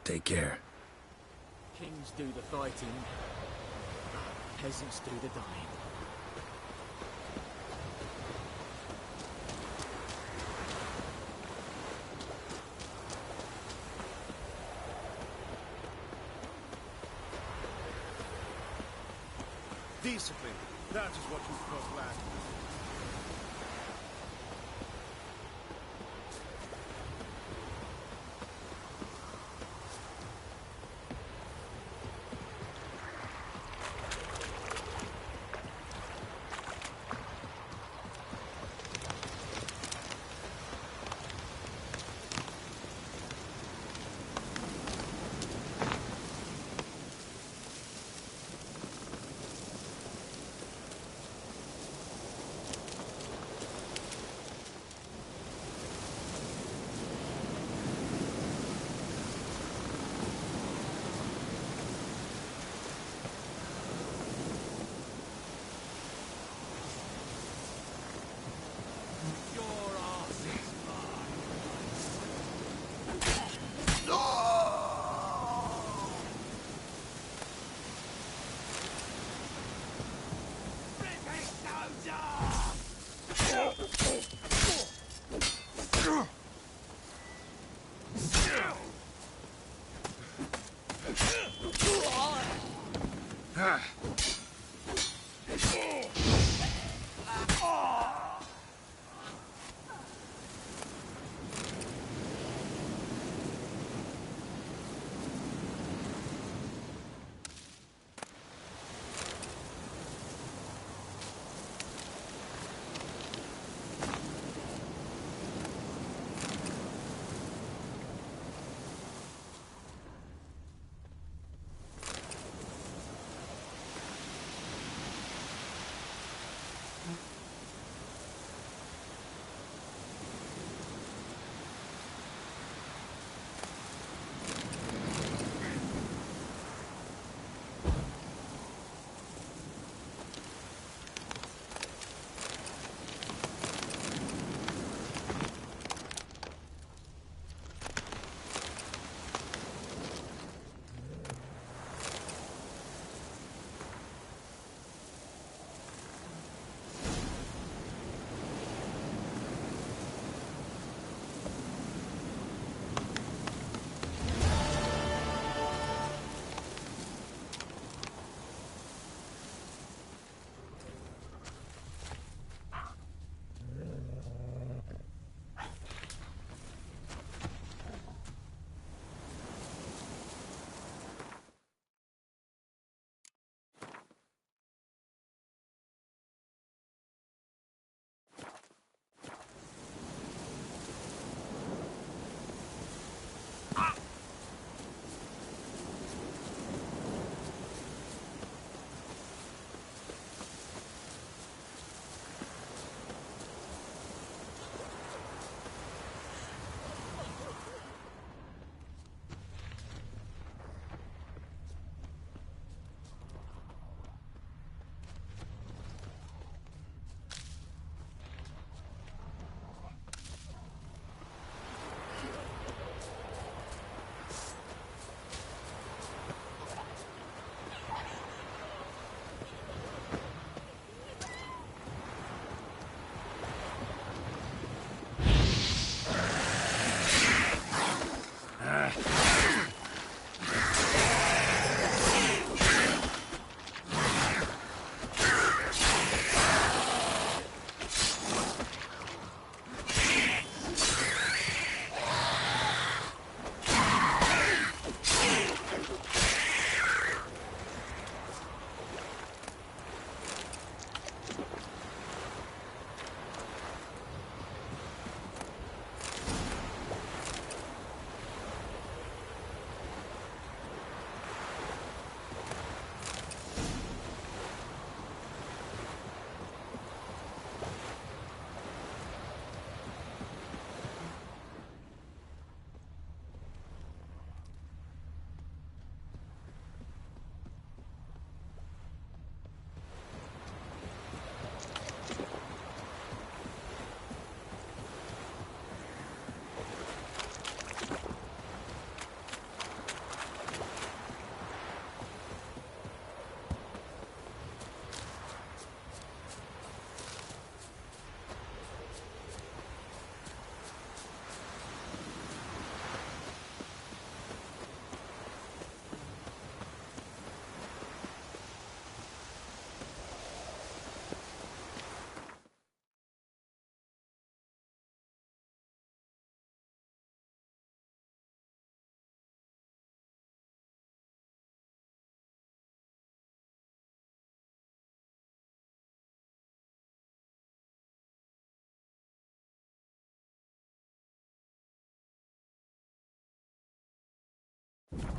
Take care.
Kings do the fighting, peasants do the dying.
Discipline. That is what you call lack.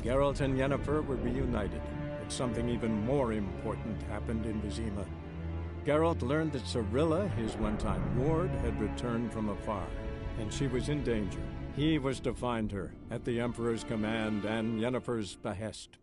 Geralt and Yennefer were reunited, but something even more important happened in Vizima. Geralt learned that Cirilla, his one-time ward, had returned from afar, and she was in danger. He was to find her, at the Emperor's command and Yennefer's behest.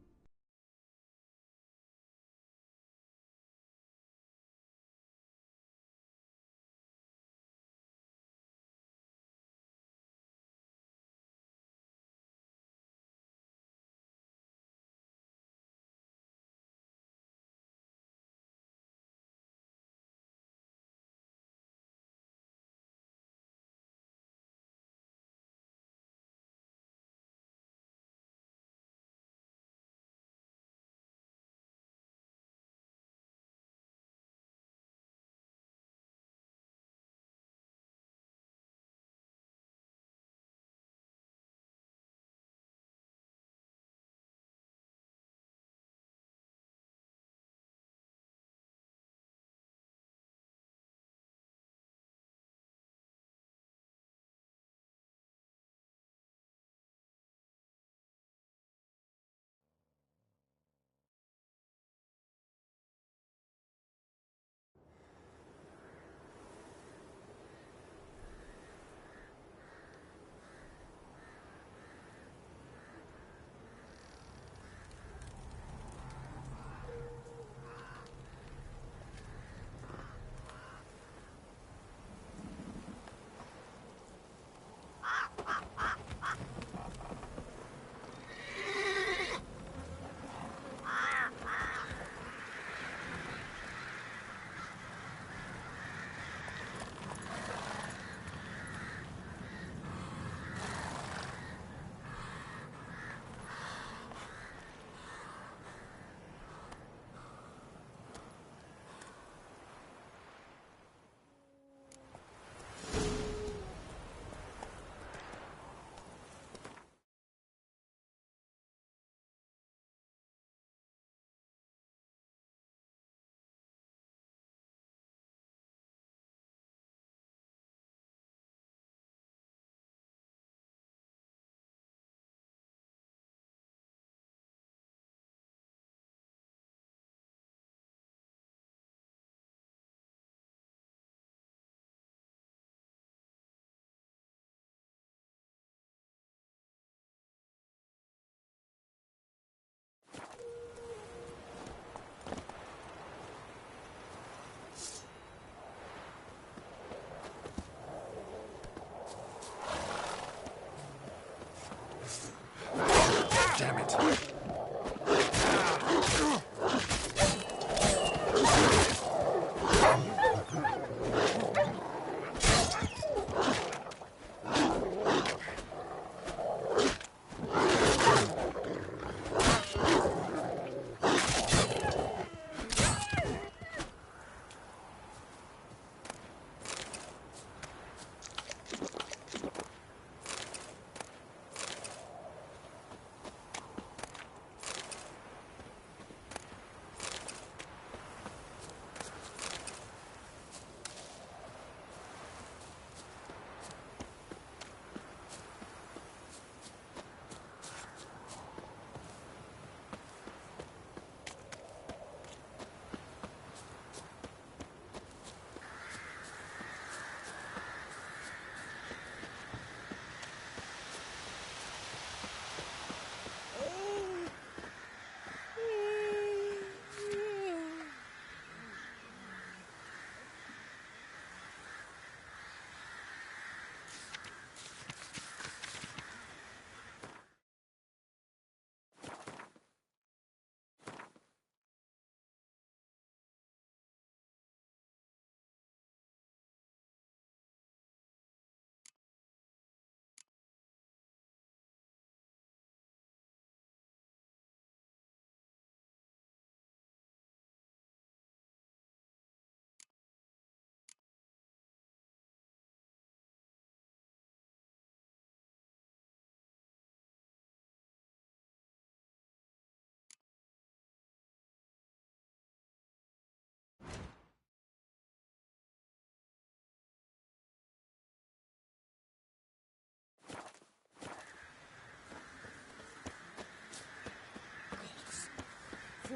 Damn it.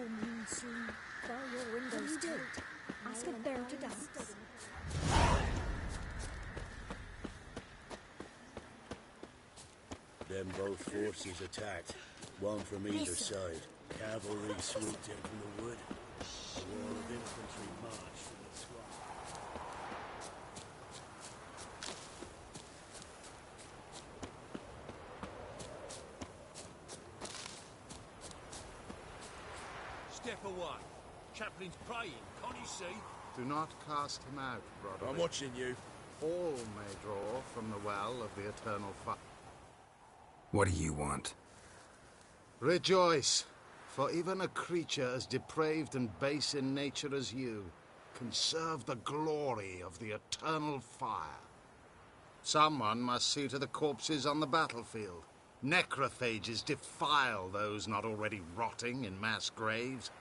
full moon soon. Fire your windows tight. Ask a bear to dance.
Then both forces attacked, one from either side. Cavalry swooped in from the wood. A wall of infantry marched from the swamp.
Step away. Chaplain's praying, can't you see?
Do not cast him out, brother.
I'm watching you.
All may draw from the well of the eternal fire.
What do you want?
Rejoice, for even a creature as depraved and base in nature as you can serve the glory of the eternal fire. Someone must see to the corpses on the battlefield. Necrophages defile those not already rotting in mass graves.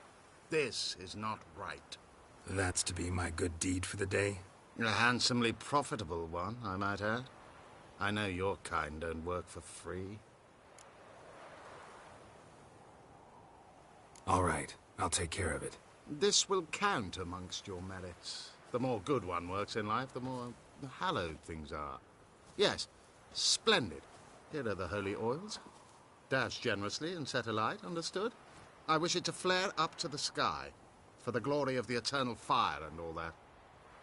This is not right.
That's to be my good deed for the day?
A handsomely profitable one, I might add. I know your kind don't work for free.
All right, I'll take care of it.
This will count amongst your merits. The more good one works in life, the more hallowed things are. Yes, splendid. Here are the holy oils. Dash generously and set alight, understood? I wish it to flare up to the sky, for the glory of the eternal fire and all that.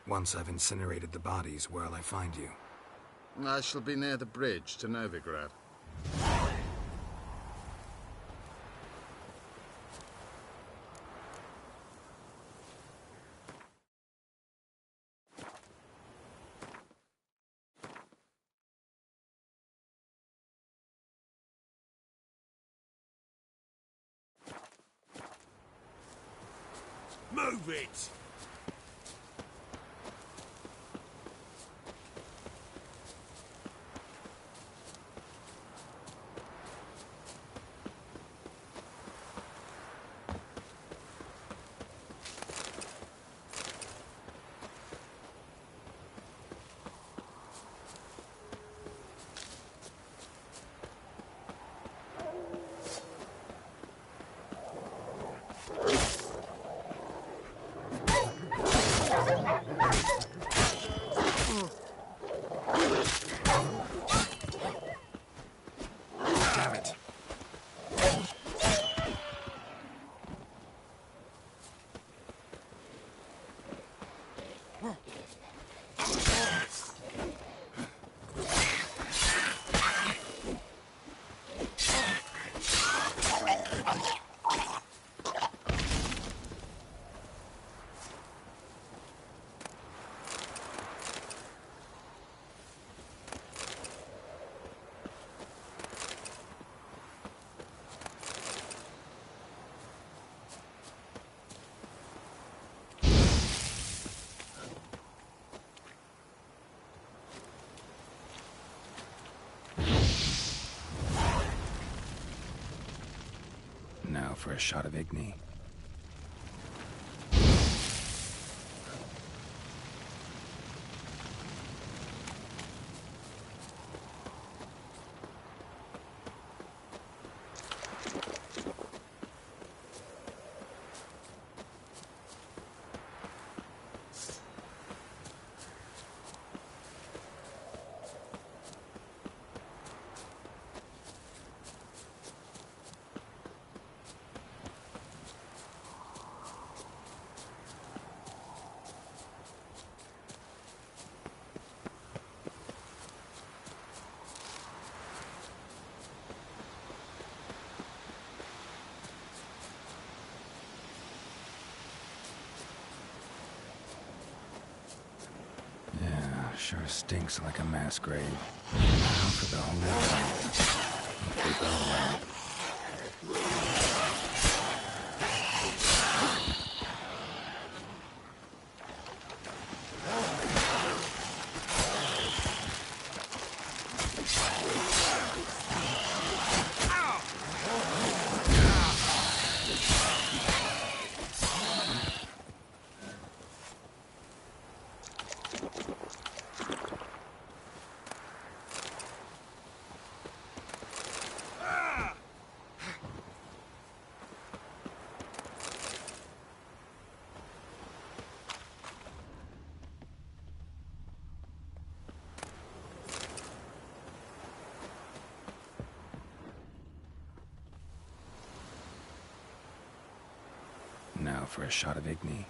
Once I've incinerated the bodies, where'll I find you?
I shall be near the bridge to Novigrad.
Move it!
Damn it. Now for a shot of Igni. Sure stinks like a mass grave. Now for the holy land. Keep it away. for a shot of Igni.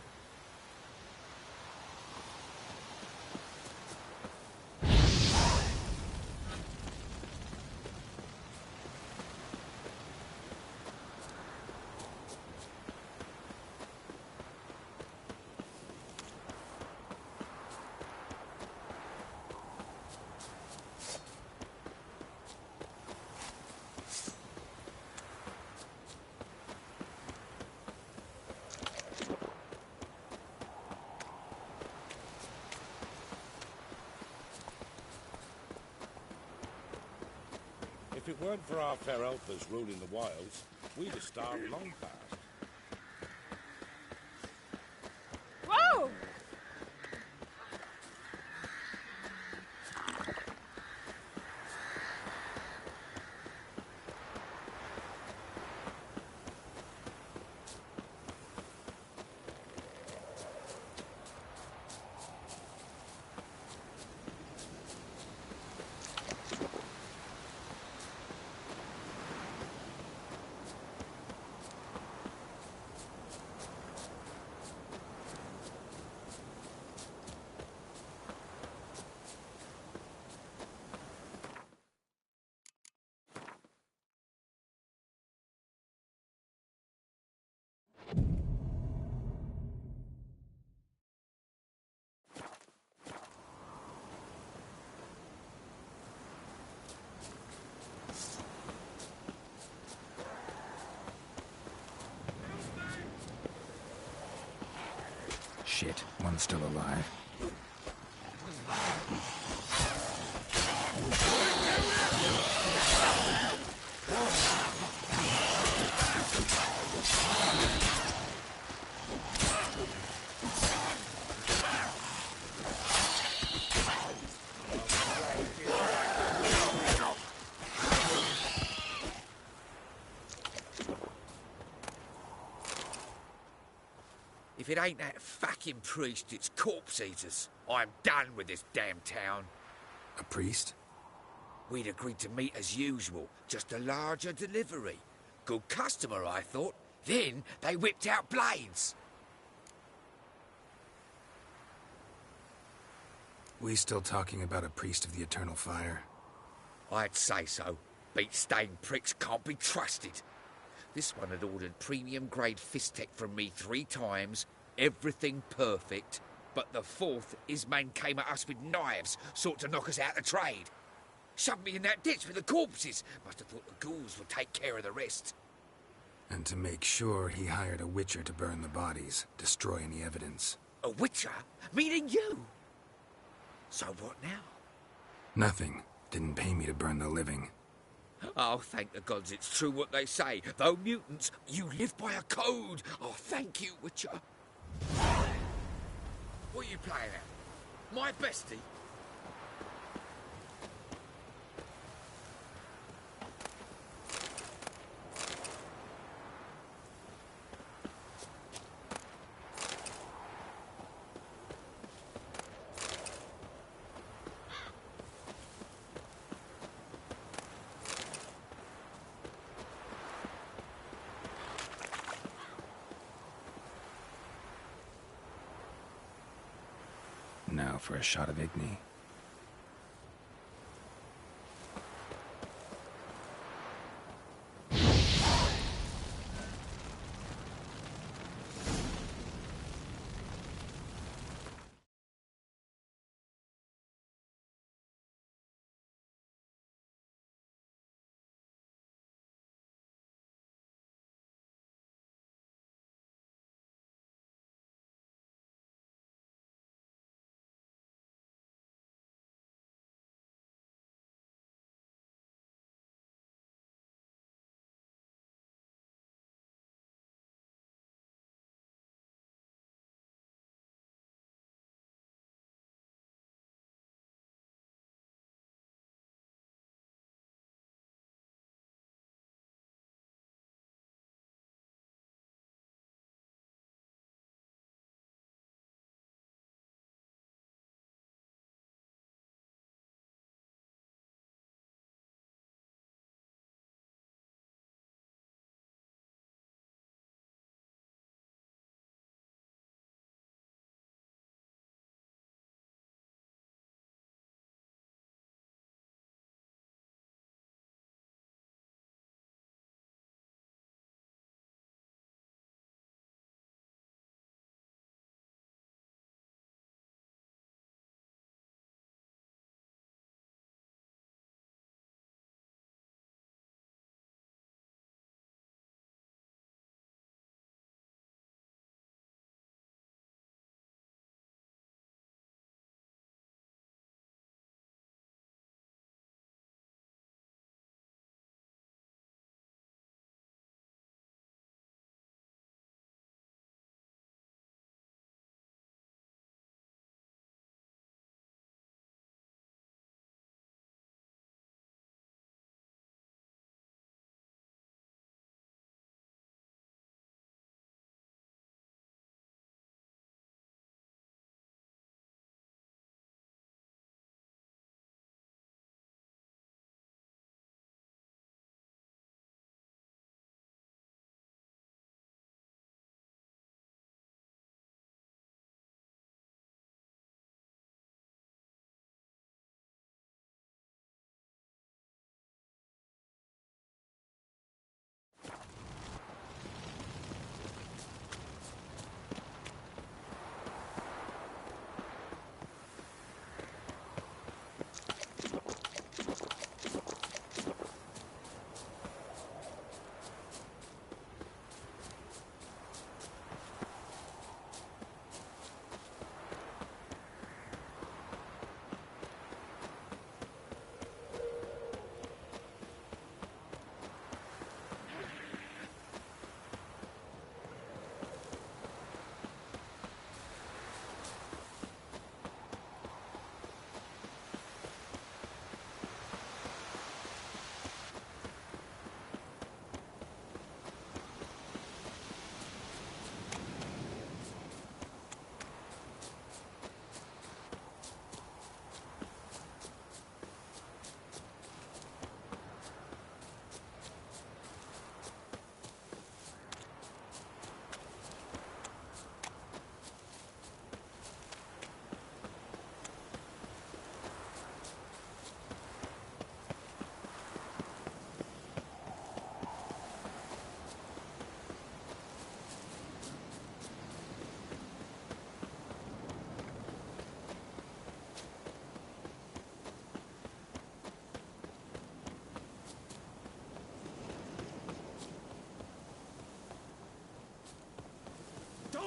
If it weren't for our fair elfers ruling the wilds, we'd have starved long past.
Whoa!
Shit, one's still alive.
If it ain't that fucking priest, it's corpse eaters. I'm done with this damn town.
A priest?
We'd agreed to meet as usual, just a larger delivery. Good customer, I thought. Then they whipped out blades.
We still talking about a priest of the Eternal Fire?
I'd say so. Beat-stained pricks can't be trusted. This one had ordered premium-grade fist tech from me 3 times, everything perfect, but the 4th, his men came at us with knives, sought to knock us out of trade. Shoved me in that ditch with the corpses. Must have thought the ghouls would take care of the rest.
And to make sure, he hired a witcher to burn the bodies, destroy any evidence.
A witcher? Meaning you? So what now?
Nothing. Didn't pay me to burn the living.
Oh, thank the gods it's true what they say. Though mutants, you live by a code. Oh, thank you, Witcher. What are you playing at? My bestie?
Now for a shot of Igni.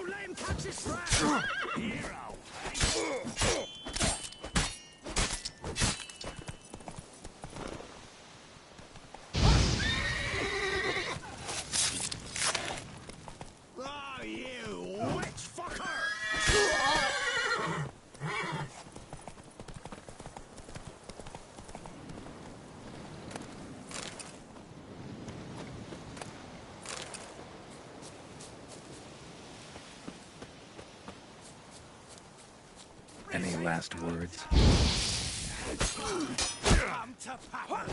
Don't let him touch his strap! Hero! Oh, you witch fucker!
Any last words?
Come to Papa!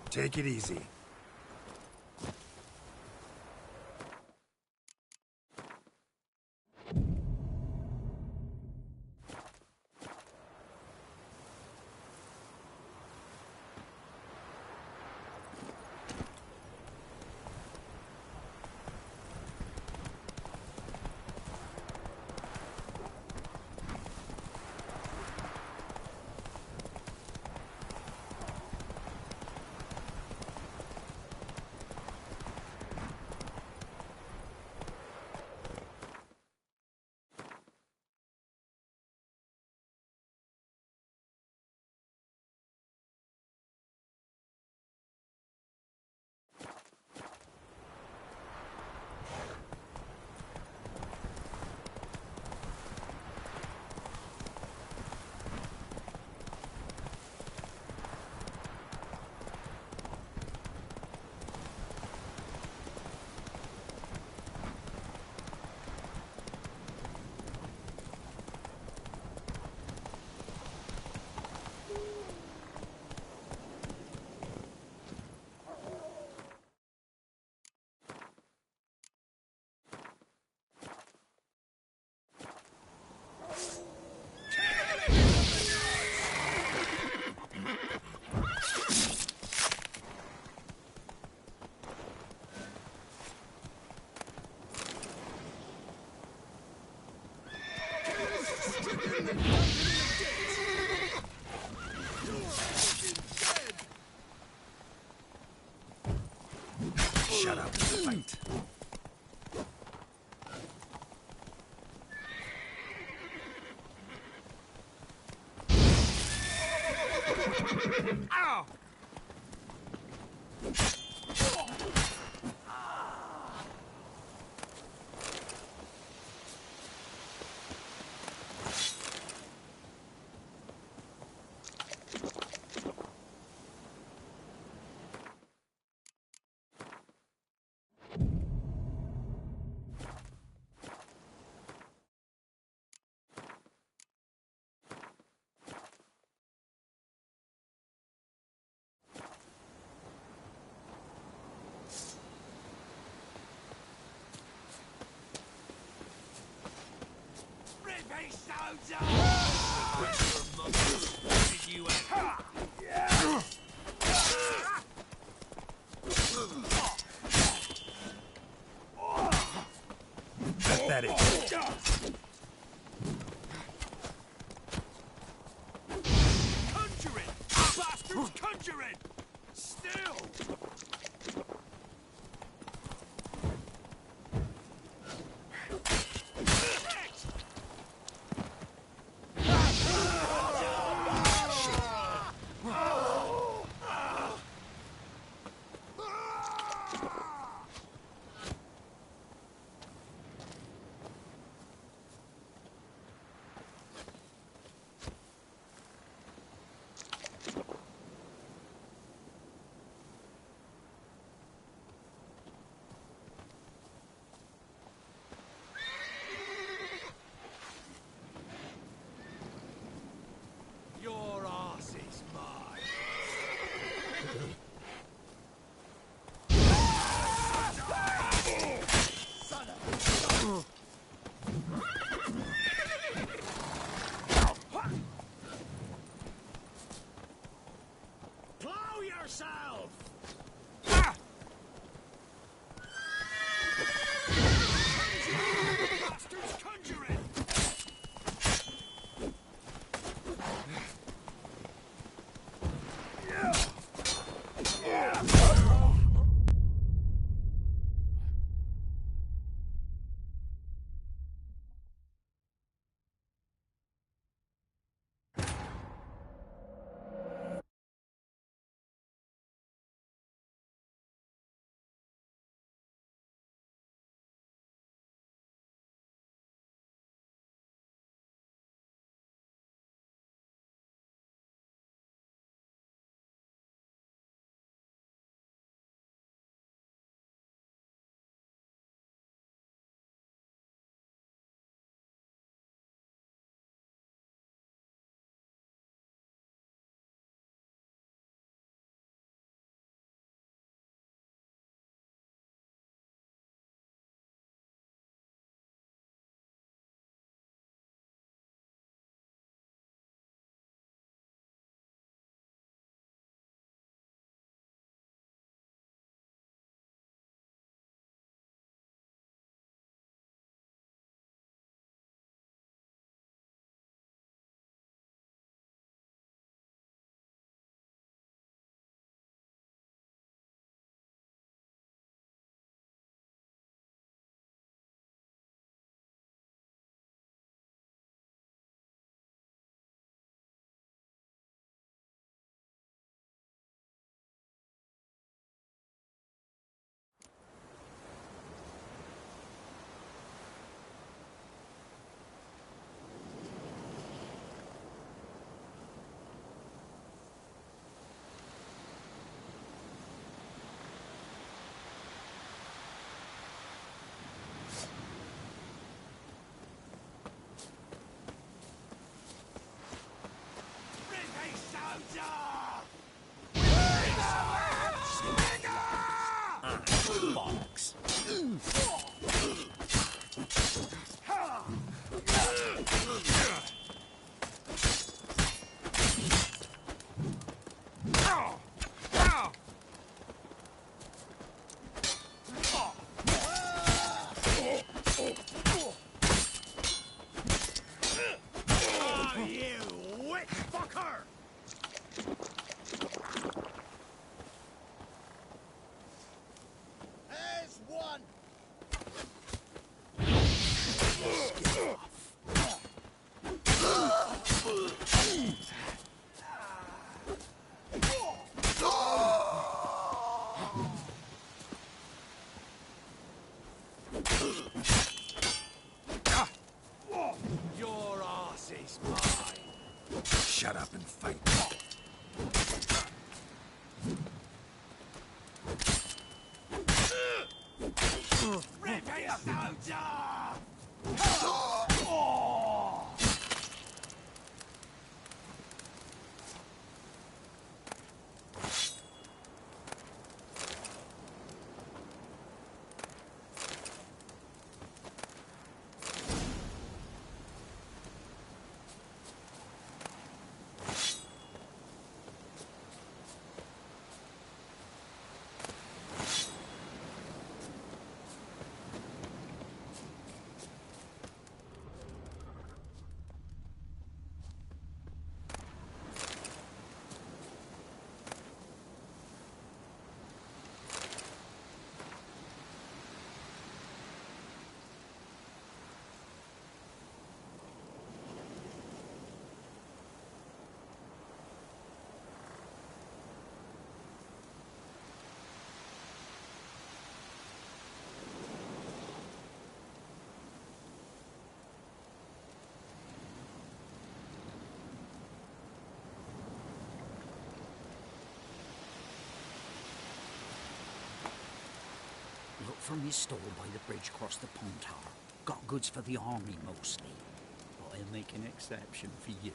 Take it easy.
Ow!
That is.
Conjuring! Bastards conjuring! Still! Your arse is mine. Plow yourself! Bastards conjuring!
shut up and fight.
Look from his stall by the bridge across the Pontar. Got goods for the army mostly. But I'll make an exception for you.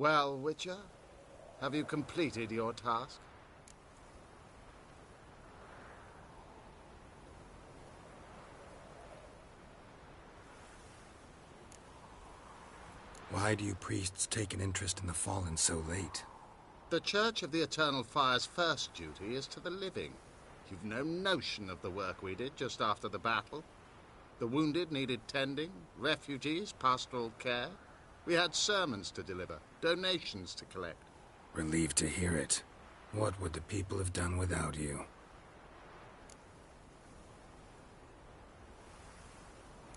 Well, Witcher, have you completed your task?
Why do you priests take an interest in the fallen so late?
The Church of the Eternal Fire's first duty is to the living. You've no notion of the work we did just after the battle. The wounded needed tending, refugees, pastoral care. We had sermons to deliver, donations to collect.
Relieved to hear it. What would the people have done without you?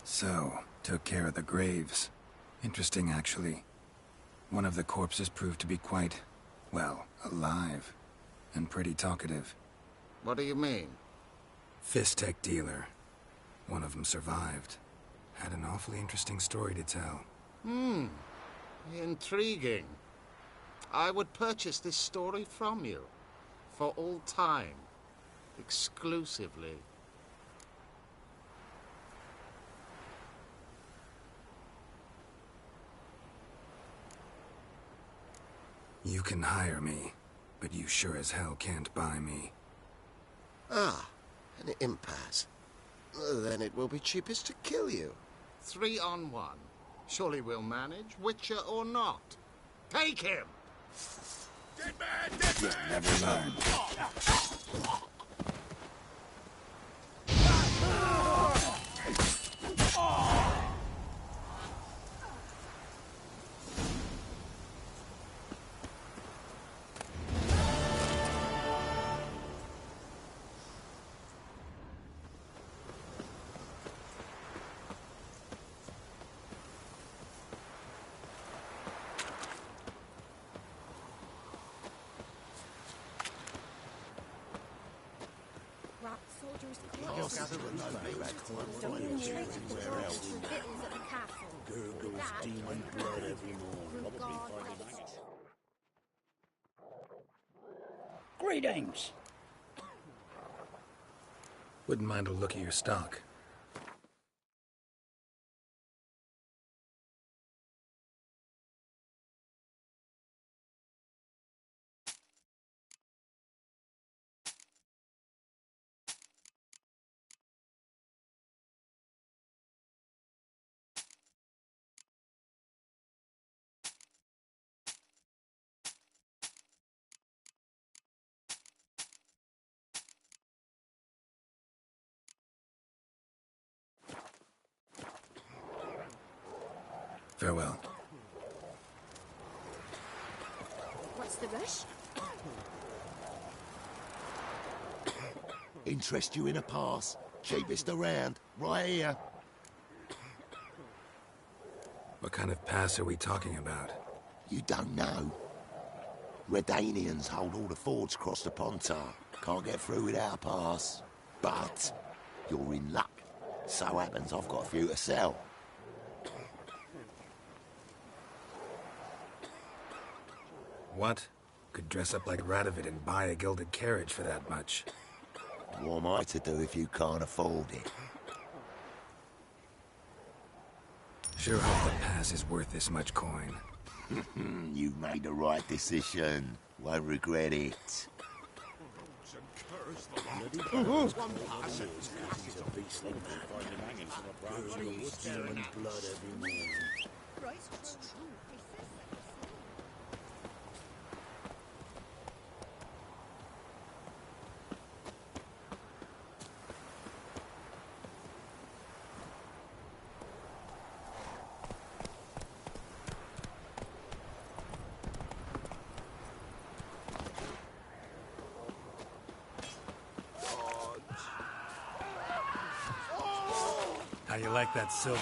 So, took care of the graves. Interesting, actually. One of the corpses proved to be quite, well, alive. And pretty talkative.
What do you mean?
Fistech dealer. One of them survived. Had an awfully interesting story to tell.
Intriguing. I would purchase this story from you. For all time. Exclusively.
You can hire me, but you sure as hell can't buy me.
Ah, an impasse. Then it will be cheapest to kill you.
3 on 1. Surely we'll manage, Witcher or not. Take him!
Dead man! Dead man!
You'll never learn.
Gurgles demon blood every morning.
Greetings.
Wouldn't mind a look at your stock. Farewell.
What's the rush?
Interest you in a pass? Cheapest around, right here.
What kind of pass are we talking about?
You don't know. Redanians hold all the fords across the Pontar. Can't get through without a pass. But you're in luck. So happens I've got a few to sell.
What? Could dress up like Radovid and buy a gilded carriage for that much.
What am I to do if you can't afford it?
Sure hope the pass is worth this much coin.
You've made the right decision. Won't regret it.
How you like that silver?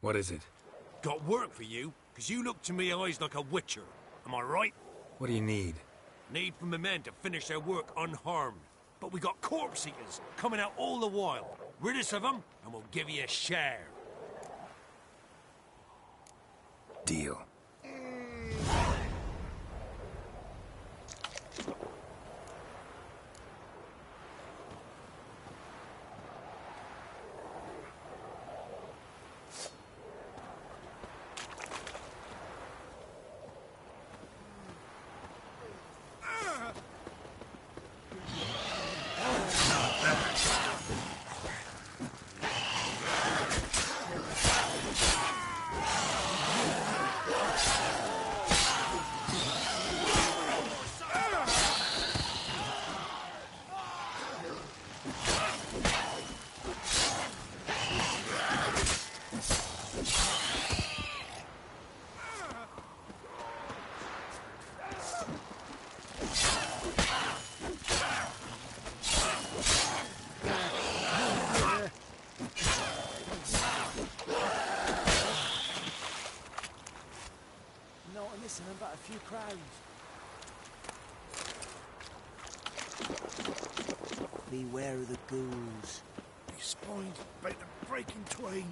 What is it?
Got work for you, because you look to me eyes like a witcher. Am I right?
What do you need?
Need from the men to finish their work unharmed. But we got corpse eaters coming out all the while. Rid us of them, and we'll give you a share.
Deal.
But a few crowns. Beware of the ghouls.
Be spined, about to break in twain.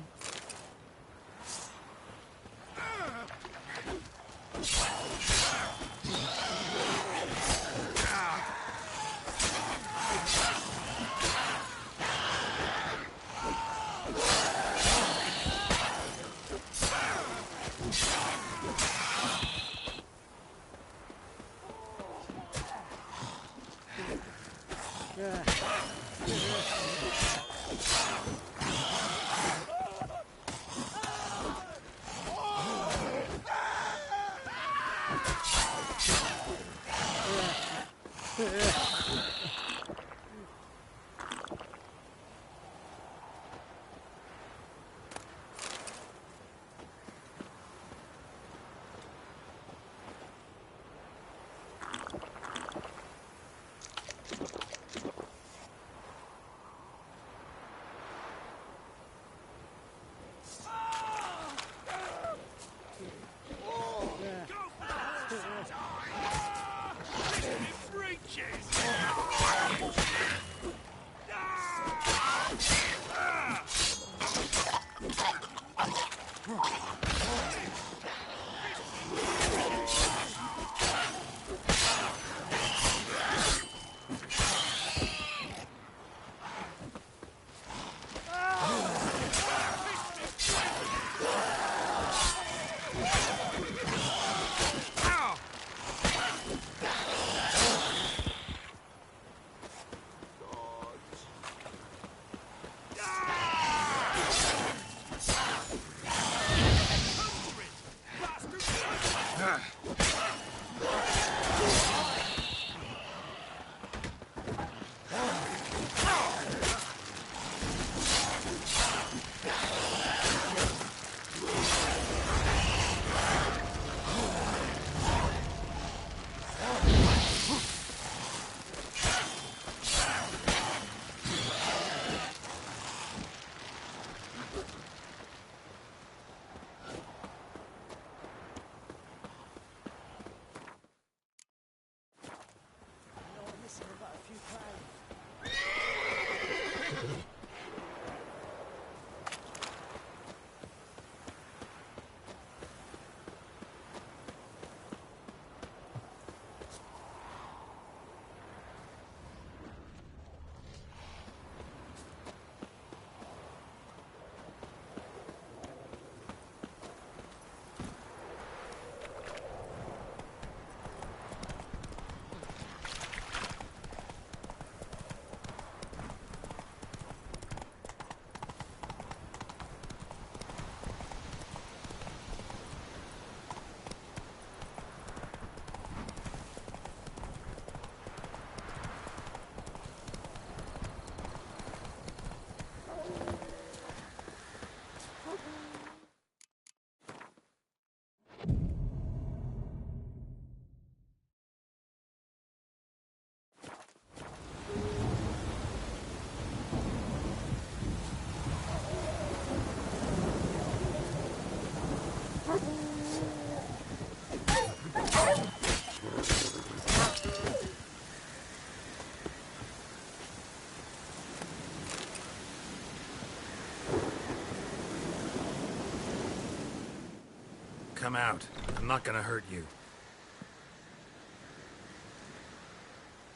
Come out. I'm not gonna hurt you.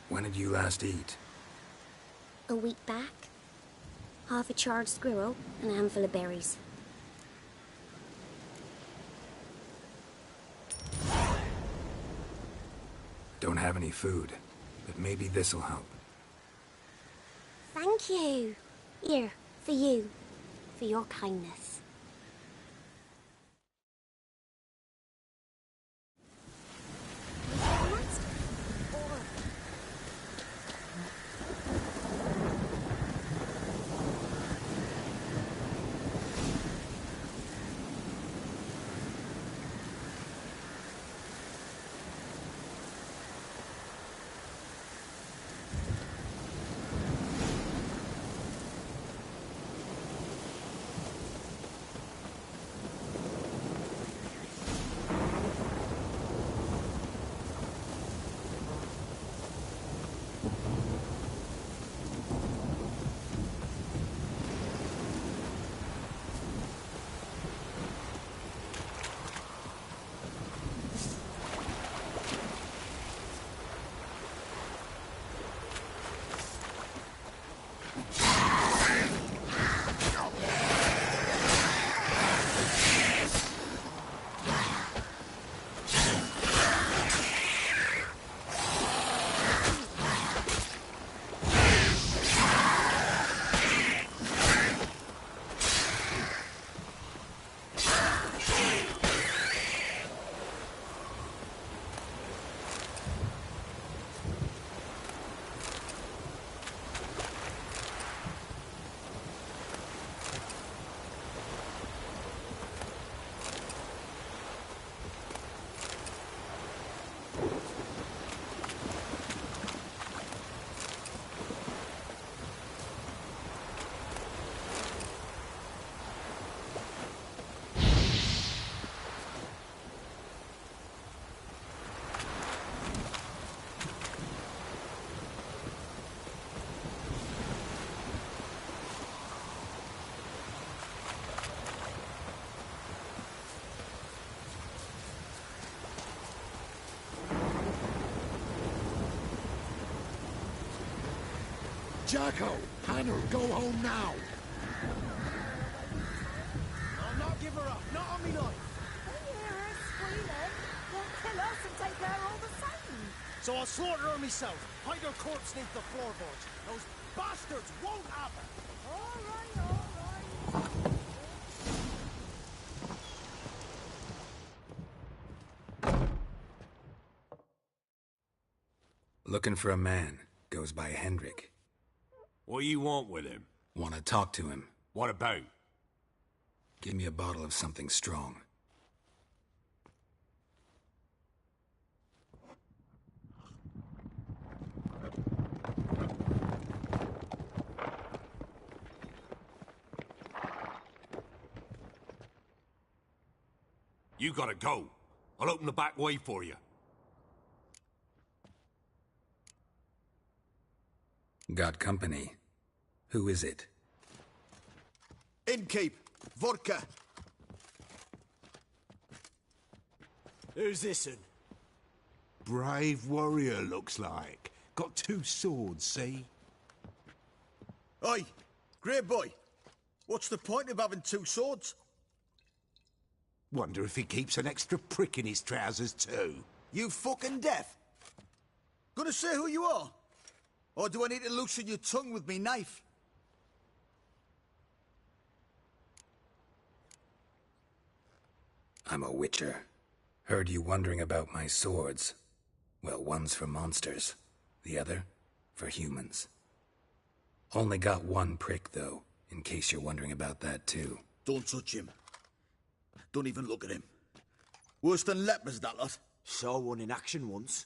When did you last eat?
A week back. Half a charred squirrel and a handful of berries.
Don't have any food, but maybe this'll help.
Thank you. Here, for you. For your kindness.
Jacko! Hannah, go home now!
I'll not give her up, not on me life.
They hear her squealing. They'll kill us and take her all the same.
So I'll slaughter her myself, hide her corpse neath the floorboards. Those bastards won't have her.
All right, all right.
Looking for a man. Goes by Hendrik.
What do you want with him?
Want to talk to him.
What about?
Give me a bottle of something strong.
You gotta go. I'll open the back way for you.
Got company. Who is it?
Innkeep! Vodka!
Who's this'n?
Brave warrior, looks like. Got 2 swords, see?
Oi! Grey boy! What's the point of having 2 swords?
Wonder if he keeps an extra prick in his trousers, too.
You fucking deaf? Gonna say who you are? Or do I need to loosen your tongue with me knife?
I'm a witcher. Heard you wondering about my swords. Well, one's for monsters, the other for humans. Only got 1 prick, though, in case you're wondering about that, too.
Don't touch him. Don't even look at him. Worse than lepers, that lot.
Saw one in action once.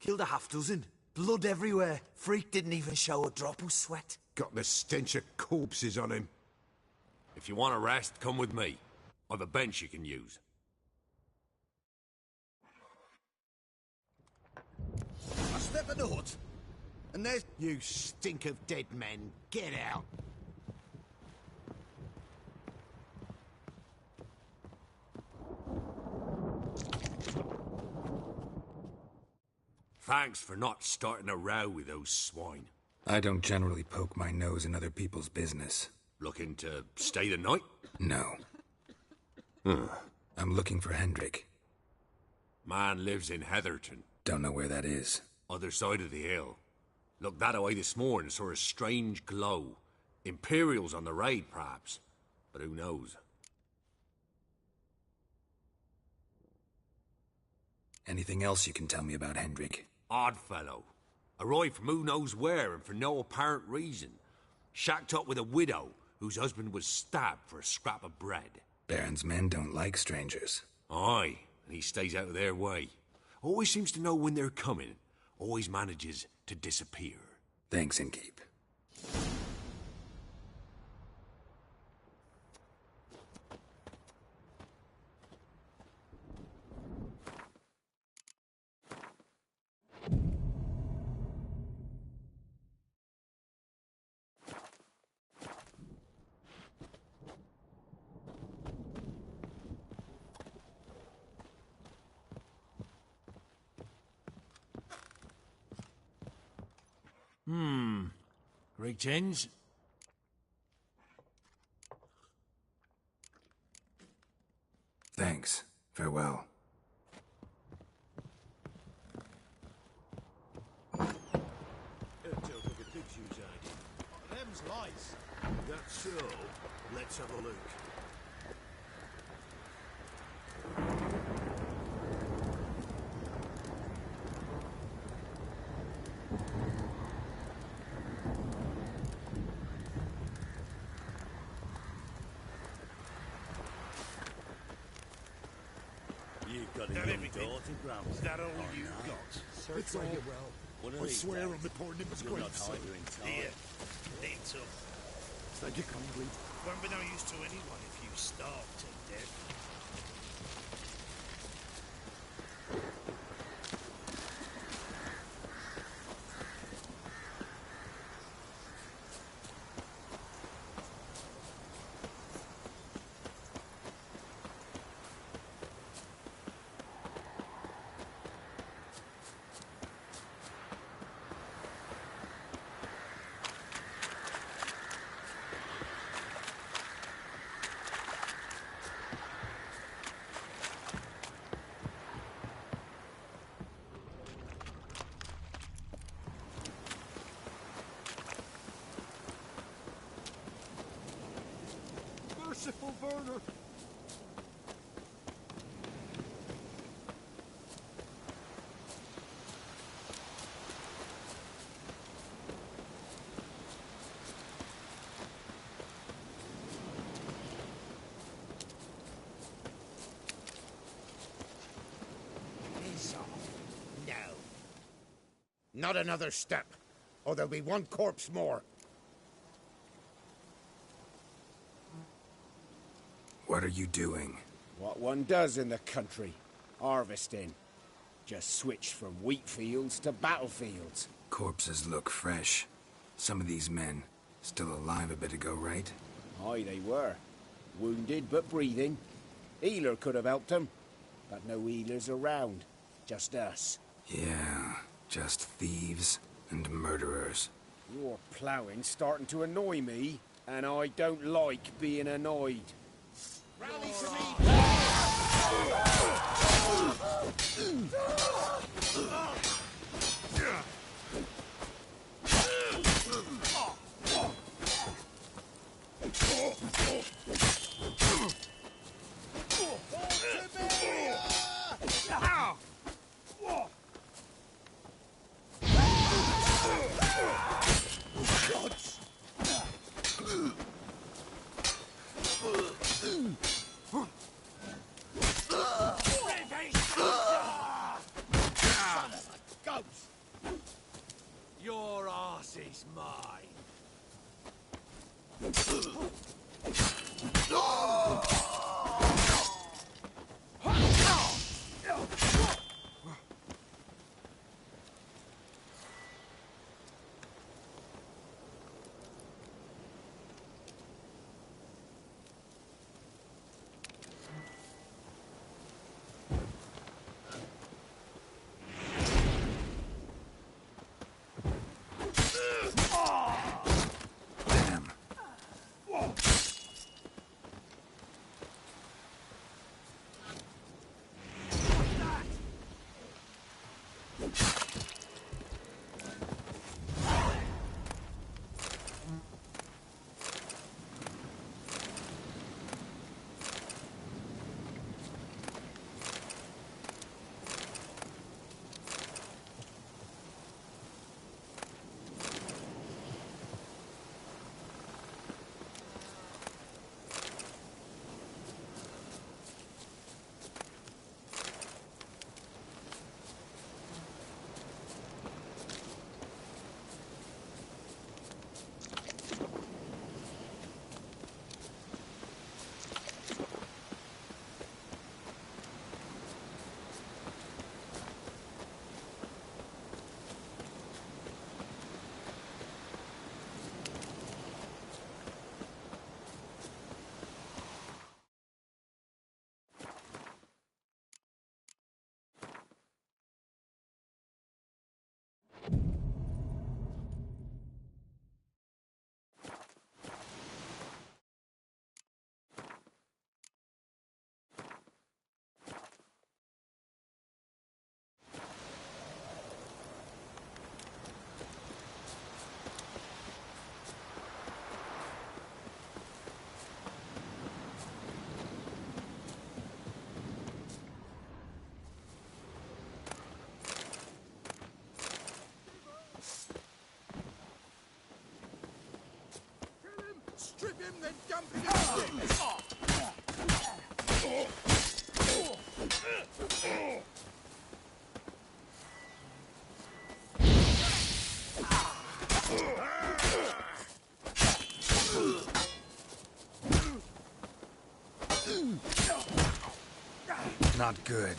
Killed a half-dozen. Blood everywhere. Freak didn't even show a drop of sweat.
Got the stench of corpses on him.
If you want a rest, come with me. I've a bench you can use.
I step in the hut, and there's...
You stink of dead men. Get out.
Thanks for not starting a row with those swine.
I don't generally poke my nose in other people's business.
Looking to stay the night?
No. I'm looking for Hendrik.
Man lives in Heatherton.
Don't know where that is.
Other side of the hill. Looked that away this morning, saw a strange glow. Imperials on the raid, perhaps. But who knows?
Anything else you can tell me about Hendrik?
Odd fellow. Arrived from who knows where and for no apparent reason. Shacked up with a widow whose husband was stabbed for a scrap of bread.
Baron's men don't like strangers.
Aye, and he stays out of their way. Always seems to know when they're coming. Always manages to disappear.
Thanks, Innkeep.
Greetings.
Thanks. Farewell.
Them's lice. That's so. Let's have a look.
You've got a young daughter, Grams.
Is that all you've got? It's all well. I swear on the poor Nimbus
You're not
grave.
hiding in time.
Here, it's up. Thank you kindly. Won't be no use to anyone if you starve to death. Merciful Werner!
No. Not another step, or there'll be one corpse more.
What are you doing?
What one does in the country. Harvesting. Just switched from wheat fields to battlefields.
Corpses look fresh. Some of these men still alive a bit ago, right?
Aye, they were. Wounded but breathing. Healer could have helped them. But no healers around. Just us.
Yeah, just thieves and murderers.
Your ploughing's starting to annoy me, and I don't like being annoyed. Rally to me!
Your arse is mine.
Damn.
Strip him, then dump him in the ditch!
Not good.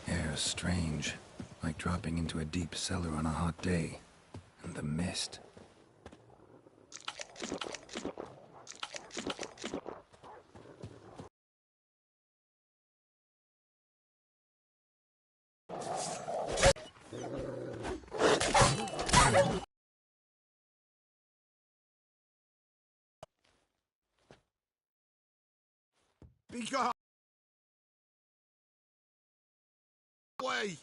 Air's strange, like dropping into a deep cellar on a hot day. And the mist.
Be gone! Away!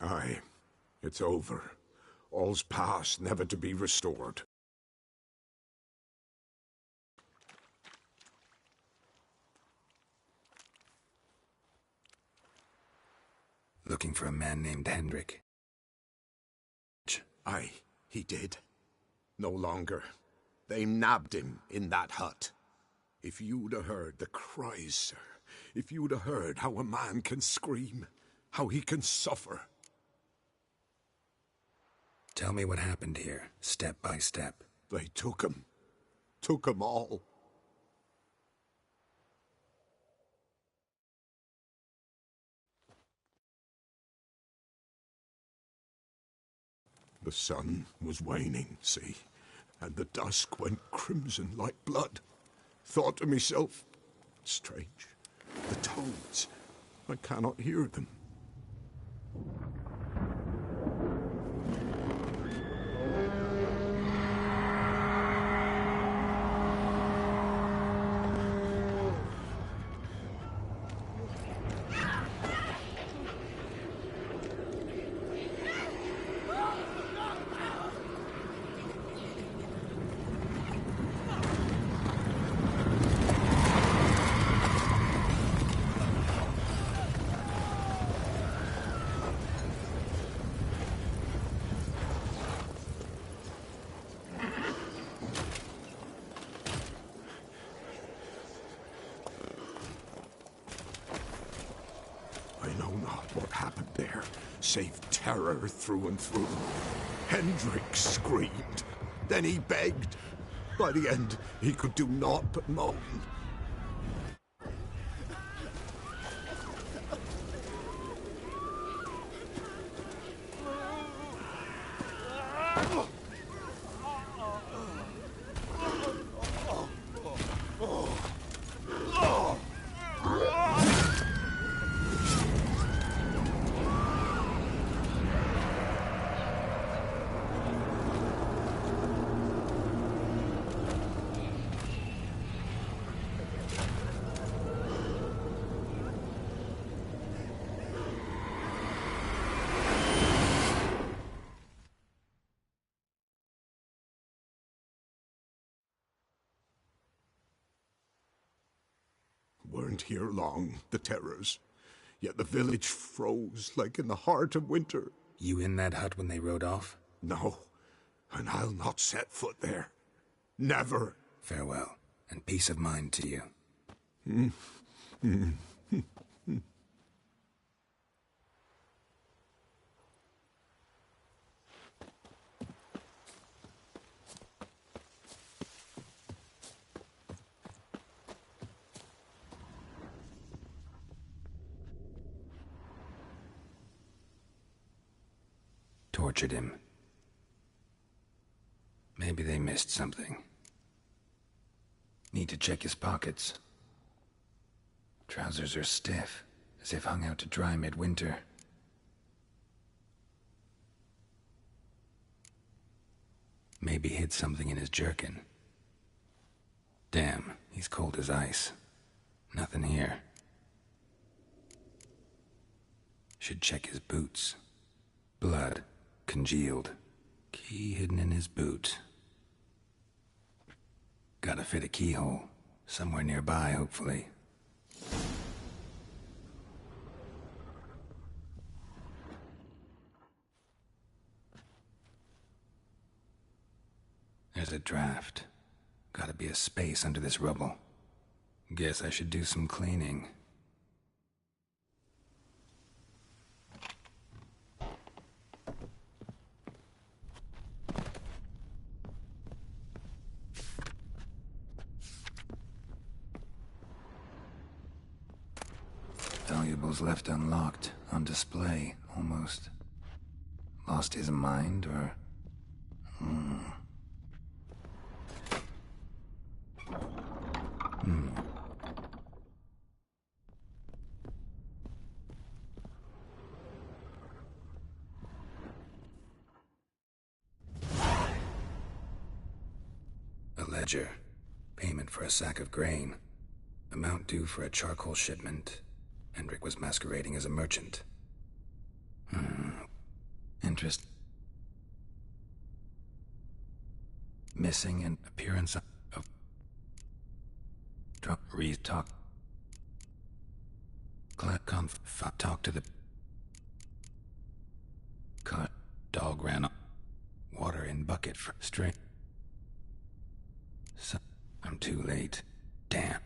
Aye, it's over. All's past, never to be restored.
Looking for a man named Hendrik.
Aye, he did. No longer. They nabbed him in that hut. If you'd have heard the cries, sir. If you'd have heard how a man can scream. How he can suffer.
Tell me what happened here, step by step.
They took him. Took him all. The sun was waning, see, and the dusk went crimson like blood. Thought to myself, strange, the toads, I cannot hear them. save terror through and through. Hendrik screamed. Then he begged. By the end, he could do naught but moan. Weren't here long, the terrors. Yet the village froze like in the heart of winter.
You in that hut when they rode off?
No, and I'll not set foot there. Never.
Farewell, and peace of mind to you. Tortured him. Maybe they missed something. Need to check his pockets. Trousers are stiff, as if hung out to dry midwinter. Maybe hid something in his jerkin. Damn, he's cold as ice. Nothing here. Should check his boots. Blood. Congealed. Key hidden in his boot. Gotta fit a keyhole. Somewhere nearby, hopefully. There's a draft. Gotta be a space under this rubble. Guess I should do some cleaning. Valuables left unlocked, on display, almost. Lost his mind, or... A ledger. Payment for a sack of grain. Amount due for a charcoal shipment. Hendrik was masquerading as a merchant. Interest. Missing an appearance of... Talk. Talk to the... Cut. Dog ran off. Water in bucket for string. I'm too late. Damn.